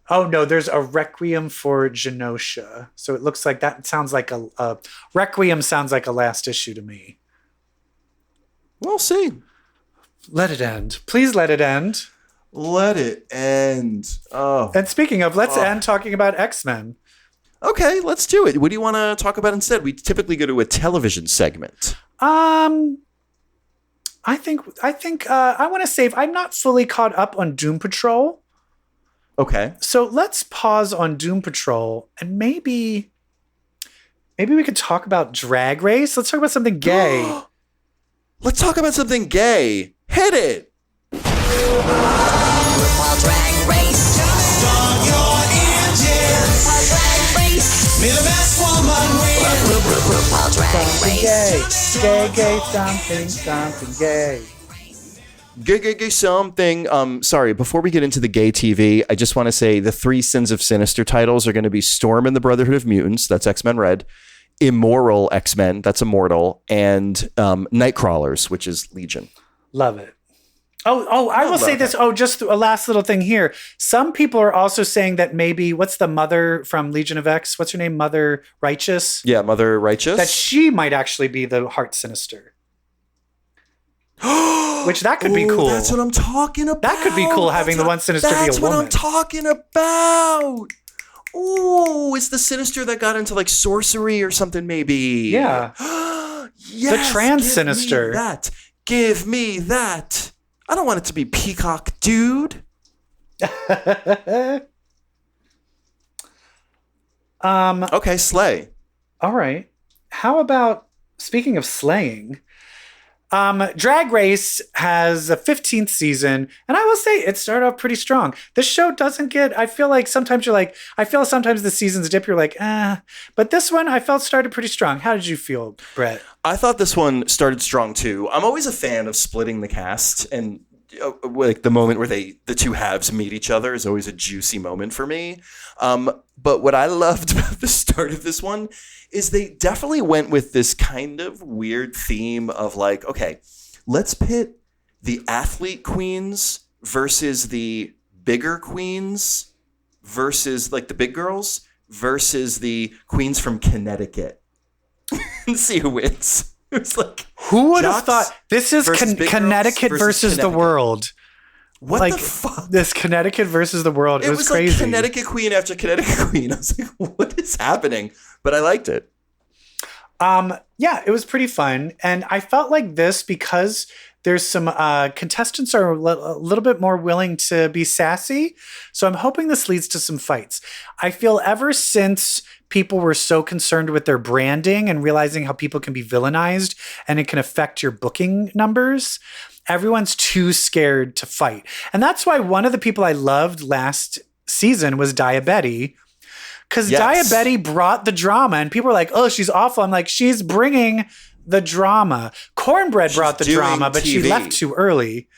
Oh, no, there's a Requiem for Genosha. So it looks like that sounds like a Requiem sounds like a last issue to me. We'll see. Let it end. Please let it end. Let it end. Oh. And speaking of, let's end talking about X-Men. Okay, let's do it. What do you want to talk about instead? We typically go to a television segment. I think I want to save. I'm not fully caught up on Doom Patrol. Okay. So let's pause on Doom Patrol and maybe we could talk about Drag Race. Let's talk about something gay. Let's talk about something gay. Hit it. RuPaul Drag Race. Start your engines. RuPaul Drag Race. May the best woman win. RuPaul Drag Race. Gay, something gay. Gay, something. Sorry, before we get into the gay TV, I just want to say the 3 Sins of Sinister titles are going to be Storm and the Brotherhood of Mutants. That's X-Men Red. Immoral X-Men. That's Immortal. And Nightcrawlers, which is Legion. Love it. Oh, I will say this. Oh, just a last little thing here. Some people are also saying that maybe, what's the mother from Legion of X? What's her name? Mother Righteous? Yeah, Mother Righteous. That she might actually be the Heart Sinister. Which that could be cool. That's what I'm talking about. That could be cool, having the one Sinister be a woman. That's what I'm talking about. Ooh, it's the Sinister that got into like sorcery or something, maybe. Yeah. Yes, the trans give Sinister. Me that. Give me that. I don't want it to be Peacock, dude. Okay, slay. All right. How about, speaking of slaying, Drag Race has a 15th season, and I will say it started off pretty strong. This show doesn't get, I feel sometimes the seasons dip, you're like, but this one I felt started pretty strong. How did you feel, Brett? I thought this one started strong too. I'm always a fan of splitting the cast, and like the moment where the two halves meet each other is always a juicy moment for me. But what I loved about the start of this one is they definitely went with this kind of weird theme of like, okay, let's pit the athlete queens versus the bigger queens versus like the big girls versus the queens from Connecticut and see who wins. It's like, who would have thought this is Connecticut versus the world? What like, the fuck? This Connecticut versus the world. It was crazy. Like Connecticut queen after Connecticut queen. I was like, what is happening? But I liked it. Yeah, it was pretty fun. And I felt like this because there's some contestants are a little bit more willing to be sassy. So I'm hoping this leads to some fights. I feel ever since people were so concerned with their branding and realizing how people can be villainized and it can affect your booking numbers, everyone's too scared to fight. And that's why one of the people I loved last season was Diabetti. Because Diabetti brought the drama and people were like, oh, she's awful. I'm like, she's bringing the drama. Cornbread brought the drama, but she left too early.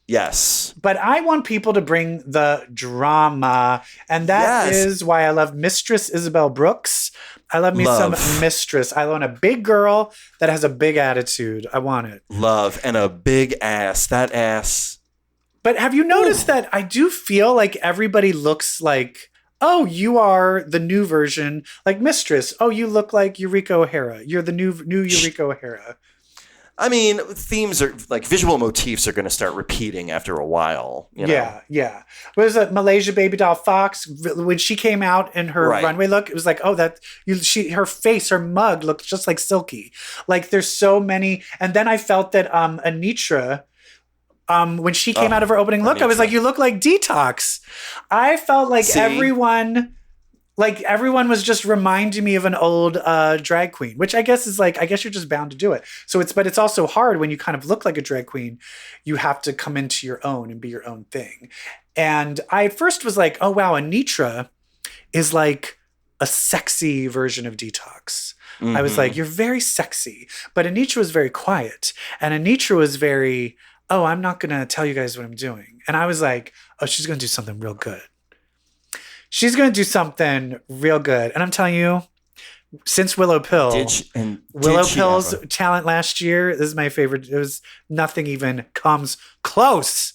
Yes. But I want people to bring the drama. And that is why I love Mistress Isabel Brooks. I love me some Mistress. I want a big girl that has a big attitude. I want it. Love. And a big ass. That ass. But have you noticed that I do feel like everybody looks like, oh, you are the new version, like Mistress. Oh, you look like Eureka O'Hara. You're the new Eureka O'Hara. I mean, themes are like visual motifs are going to start repeating after a while. You know? Yeah. What was it? Malaysia Baby Doll Fox, when she came out in her runway look, it was like, oh, her face, her mug looked just like Silky. Like there's so many. And then I felt that Anitra, when she came out of her opening look, I was like, you look like Detox. I felt like everyone was just reminding me of an old drag queen, which I guess is like, I guess you're just bound to do it. But it's also hard when you kind of look like a drag queen. You have to come into your own and be your own thing. And I at first was like, oh, wow, Anitra is like a sexy version of Detox. Mm-hmm. I was like, you're very sexy. But Anitra was very quiet. And Anitra was very, oh, I'm not going to tell you guys what I'm doing. And I was like, oh, she's going to do something real good. She's going to do something real good. And I'm telling you, since Willow Pill, Willow Pill's talent last year, this is my favorite. It was nothing even comes close.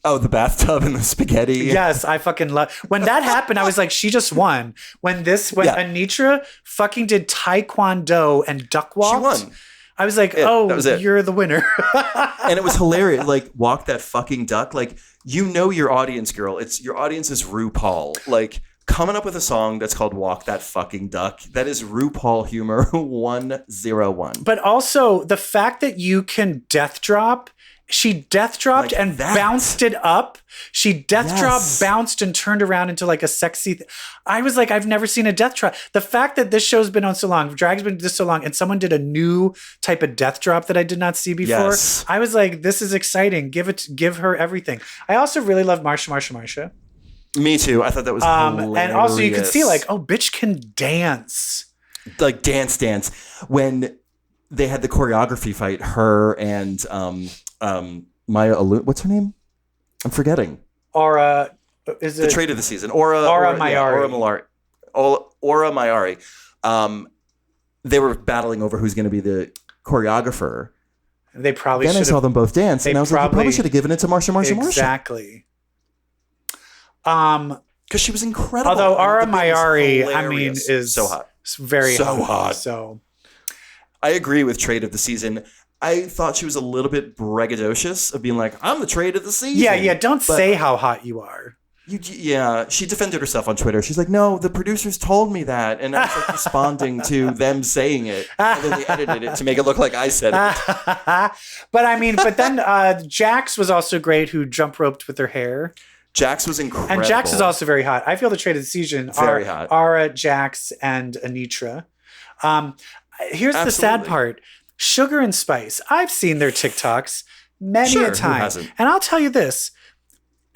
Oh, the bathtub and the spaghetti. Yes, I fucking love. When that happened, I was like, she just won. When Anitra fucking did Taekwondo and duck walked. She won. I was like, Yeah, oh, that was it. you're the winner. And it was hilarious. Like, walk that fucking duck. Like, you know your audience, girl. Your audience is RuPaul. Like, coming up with a song that's called Walk That Fucking Duck. That is RuPaul humor 101. But also the fact that you can death drop. She death dropped Like and that. bounced it up. She death Yes. dropped, bounced, and turned around into like a sexy. I was like, I've never seen a death drop. The fact that this show's been on so long, drag's been this so long, and someone did a new type of death drop that I did not see before. Yes. I was like, this is exciting. Give her everything. I also really love Marsha. Me too. I thought that was hilarious. And also you can see like, oh, bitch can dance. Like, dance. When they had the choreography fight, her and Maya what's her name? I'm forgetting. Aura, is The it? trade of the season. Aura Mayari. Yeah, Aura Mayari. They were battling over who's going to be the choreographer. They probably Then I should saw have. them both dance, and I was like, you probably probably should have given it to Marsha. Exactly. Because she was incredible. Although And Aura the bit was Mayari, I mean, hilarious. is so hot. very So hot. So I agree with trade of the season. I thought she was a little bit braggadocious of being like, I'm the trade of the season. yeah. Don't But say how hot you are. Yeah, she defended herself on Twitter. She's like, no, the producers told me that. And I was like responding to them saying it. And then they edited it to make it look like I said it. but then Jax was also great, who jump roped with her hair. Jax was incredible. And Jax is also very hot. I feel the trade of the season Very are hot. Aura, Jax, and Anitra. Here's the sad Absolutely. part. Sugar and Spice. I've seen their TikToks many Sure, a who time. hasn't? And I'll tell you this.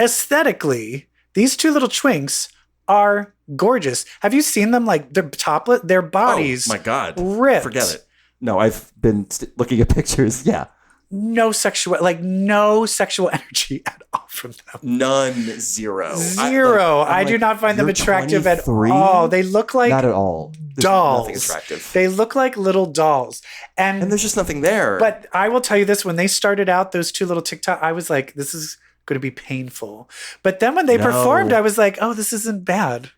Aesthetically, these two little twinks are gorgeous. Have you seen them? Like, their toplet, their bodies. Oh my God. ripped. Forget it. No, I've been looking at pictures. Yeah. No sexual energy at all from them. None. Zero. Zero. I do not find them you're attractive at 23? all. They look like Not at all. There's dolls. Nothing attractive. They look like little dolls. And there's just nothing there. But I will tell you this, when they started out, those two little TikTok, I was like, this is going to be painful. But then when they performed, I was like, oh, this isn't bad.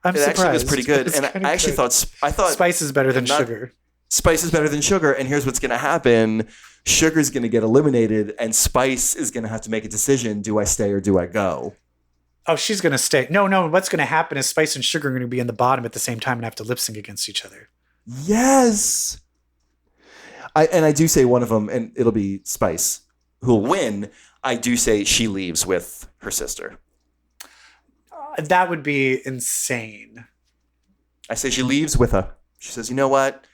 I'm it surprised. actually was pretty good. It's And kinda I actually good. thought Spice is better than not- Sugar. Spice is better than Sugar. And here's what's going to happen. Sugar's going to get eliminated and Spice is going to have to make a decision. Do I stay or do I go? Oh, she's going to stay. No. What's going to happen is Spice and Sugar are going to be in the bottom at the same time and have to lip sync against each other. Yes. I do say one of them, and it'll be Spice, who'll win. I do say she leaves with her sister. That would be insane. I say she leaves with her. She says, you know what?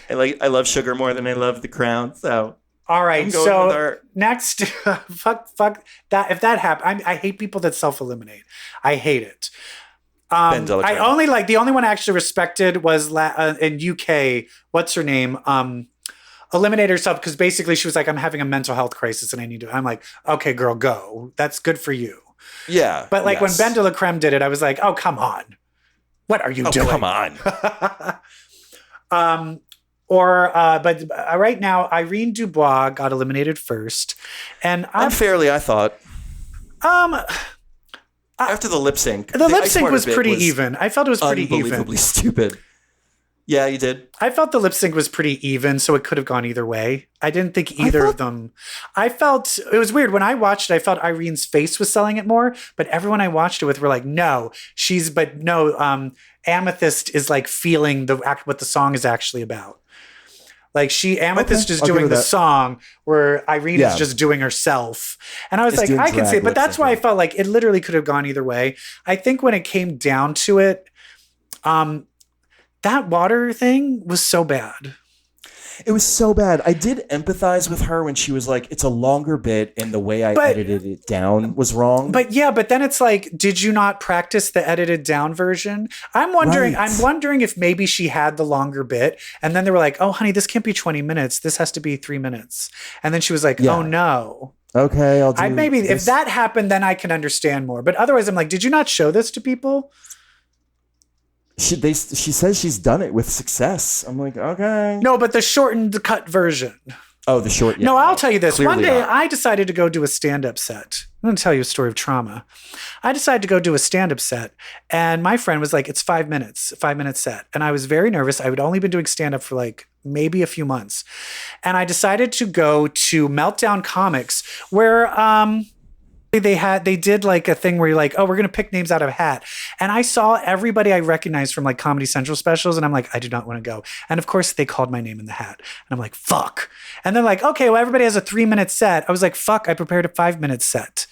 I love Sugar more than I love the crown. So All right, I'm going with so her. next, fuck that. If that happens, I hate people that self-eliminate. I hate it. Ben Delacreme. I only like the only one I actually respected was in UK. What's her name? Eliminated herself because basically she was like, I'm having a mental health crisis and I need to. I'm like, okay, girl, go. That's good for you. Yeah. But like yes. when Ben Delacreme did it, I was like, oh, come on. What are you doing? Come on. But right now, Irene Dubois got eliminated first, and Unfairly, I thought. After the lip sync. the lip Ice sync Water was bit pretty even. I felt it was pretty even. Unbelievably stupid. Yeah, you did. I felt the lip sync was pretty even, so it could have gone either way. I didn't think either of them. I felt it was weird when I watched it. I felt Irene's face was selling it more, but everyone I watched it with were like, "No, Amethyst is like feeling what the song is actually about." Like Amethyst is I'll give doing her the that. song where Irene Yeah. is just doing herself. And I was It's like, doing I can drag see it. But lip that's why I syncing. felt like it literally could have gone either way. I think when it came down to it, that water thing was so bad. It was so bad. I did empathize with her when she was like, it's a longer bit and the way I edited it down was wrong. But then it's like, did you not practice the edited down version? I'm wondering if maybe she had the longer bit and then they were like, oh honey, this can't be 20 minutes. This has to be 3 minutes. And then she was like, oh no. Okay, I'll do If this. that happened, then I can understand more. But otherwise I'm like, did you not show this to people? She says she's done it with success. I'm like, okay. No, but the shortened cut version. Oh, the short. Yeah, No, I'll tell you this. clearly One day not. I decided to go do a stand-up set. I'm going to tell you a story of trauma. I decided to go do a stand-up set, and my friend was like, it's 5 minutes, 5 minute set. And I was very nervous. I had only been doing stand-up for like maybe a few months. And I decided to go to Meltdown Comics, where they did like a thing where you're like, oh, we're gonna pick names out of a hat. And I saw everybody I recognized from like Comedy Central specials, and I'm like, I do not want to go. And of course they called my name in the hat. And I'm like, fuck. And they're like, okay, well, everybody has a 3-minute set. I was like, fuck, I prepared a 5-minute set.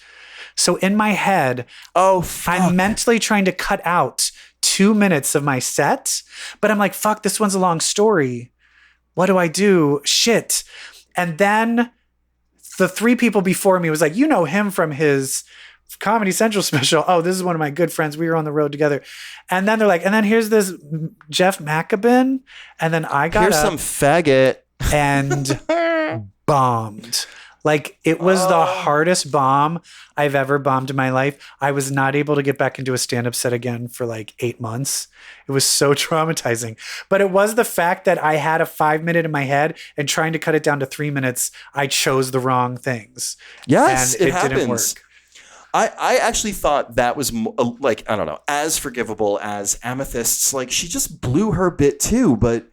So in my head, I'm mentally trying to cut out 2 minutes of my set, but I'm like, fuck, this one's a long story. What do I do? Shit. And then the 3 people before me was like, you know him from his Comedy Central special. Oh, this is one of my good friends. We were on the road together. And then they're like, and then here's this Jeff Maccabin. And then I got Here's some faggot. and bombed. Like, it was the hardest bomb I've ever bombed in my life. I was not able to get back into a stand-up set again for like 8 months. It was so traumatizing. But it was the fact that I had a 5-minute in my head, and trying to cut it down to 3 minutes, I chose the wrong things. Yes, and it happens. didn't work. I actually thought that was like, I don't know, as forgivable as Amethyst's. Like, she just blew her bit too, but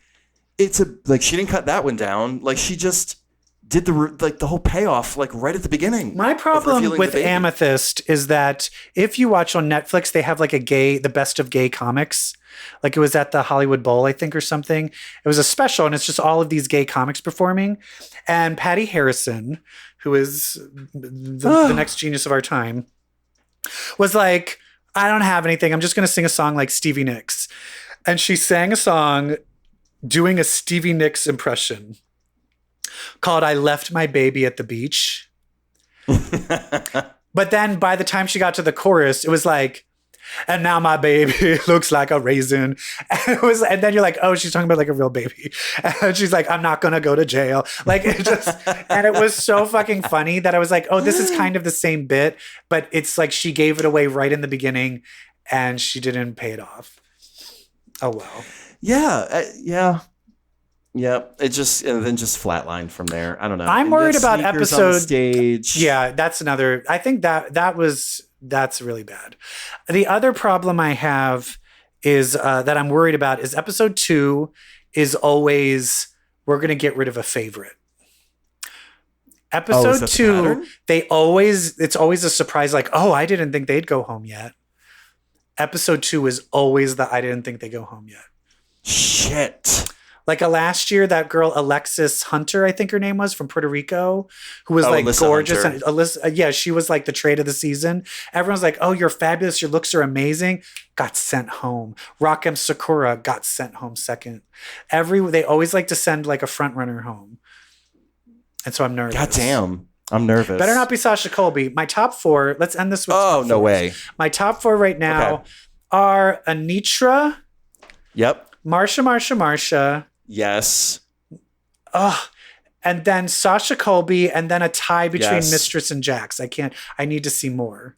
she didn't cut that one down. Like, she just did the whole payoff like right at the beginning. My problem with Amethyst is that if you watch on Netflix, they have like the best of gay comics. Like, it was at the Hollywood Bowl, I think, or something. It was a special, and it's just all of these gay comics performing. And Patty Harrison, who is the next genius of our time, was like, I don't have anything. I'm just going to sing a song like Stevie Nicks. And she sang a song doing a Stevie Nicks impression called I Left My Baby at the Beach. But then by the time she got to the chorus, it was like, and now my baby looks like a raisin. And then you're like, oh, she's talking about like a real baby. And she's like, I'm not going to go to jail. Like, and it was so fucking funny that I was like, oh, this is kind of the same bit, but it's like she gave it away right in the beginning and she didn't pay it off. Oh, well. Yeah. It just, and then just flatlined from there. I don't know. I'm worried about episode stage. Yeah, that's another. I think that's really bad. The other problem I have is that I'm worried about is episode 2 is always, we're going to get rid of a favorite. Episode 2, it's always a surprise. Like, oh, I didn't think they'd go home yet. Episode 2 is always I didn't think they'd go home yet. Shit. Like last year, that girl, Alexis Hunter, I think her name was, from Puerto Rico, who was like Alyssa gorgeous. Hunter. And Alyssa, she was like the trade of the season. Everyone's like, oh, you're fabulous. Your looks are amazing. Got sent home. Rakim Sakura got sent home second. They always like to send like a front runner home. And so I'm nervous. God damn. I'm nervous. Better not be Sasha Colby. My top 4, let's end this with Oh, no way. My top 4 right now are Anitra. Yep. Marsha. Yes. And then Sasha Colby, and then a tie between Yes. Mistress and Jax. I need to see more.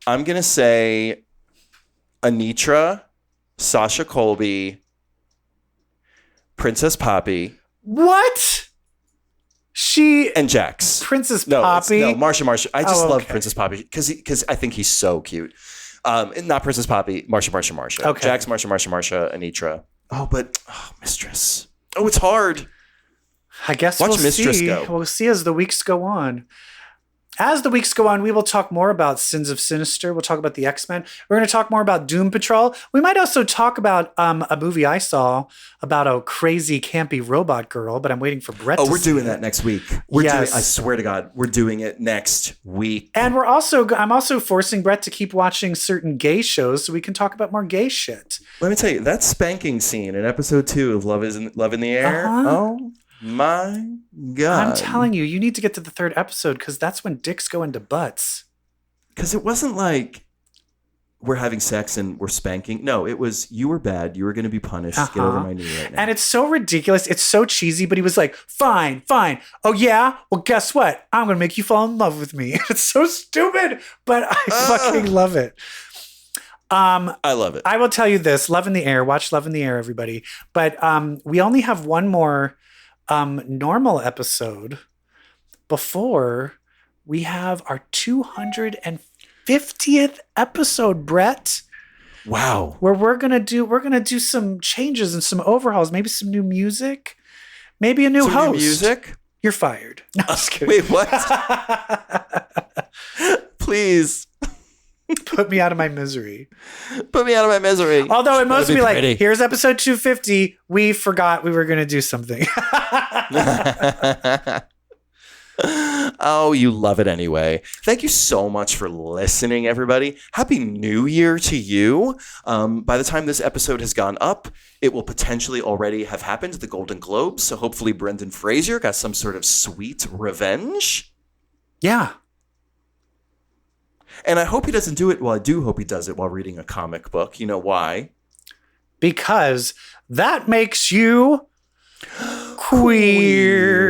I'm going to say Anitra, Sasha Colby, Princess What? and Jax. Princess No, Poppy? no, Marsha. I just love okay. Princess Poppy because I think he's so cute. Not Princess Poppy, Marsha. Okay. Jax, Marsha, Anitra. Mistress. Oh, it's hard. I guess Watch we'll Mistress see. go. We'll see as the weeks go on. As the weeks go on, we will talk more about Sins of Sinister. We'll talk about the X-Men. We're going to talk more about Doom Patrol. We might also talk about a movie I saw about a crazy, campy robot girl, but I'm waiting for Brett to We're see doing it. that next week. Yes. I swear to God, we're doing it next week. And I'm also forcing Brett to keep watching certain gay shows so we can talk about more gay shit. Let me tell you, that spanking scene in episode 2 of Love in the Air. Uh-huh. Oh my God. I'm telling you, you need to get to the 3rd episode because that's when dicks go into butts. Because it wasn't like we're having sex and we're spanking. No, it was you were bad. You were going to be punished. Get over my knee right now. And it's so ridiculous. It's so cheesy, but he was like, fine. Oh, yeah? Well, guess what? I'm going to make you fall in love with me. It's so stupid, but I fucking love it. I love it. I will tell you this. Love in the Air. Watch Love in the Air, everybody. But we only have one more normal episode before we have our 250th episode, Brett. Wow. Where we're gonna do some changes and some overhauls, maybe some new music. Maybe a new Some new host. music. You're fired. No, I'm just kidding. Wait, what? Please Put me out of my misery. put me out of my misery. Although it must That'd be like, pretty. here's episode 250. We forgot we were going to do something. Oh, you love it anyway. Thank you so much for listening, everybody. Happy New Year to you. By the time this episode has gone up, it will potentially already have happened, the Golden Globes. So hopefully Brendan Fraser got some sort of sweet revenge. Yeah. And I hope he doesn't do it. Well, I do hope he does it while reading a comic book. You know why? Because that makes you queer.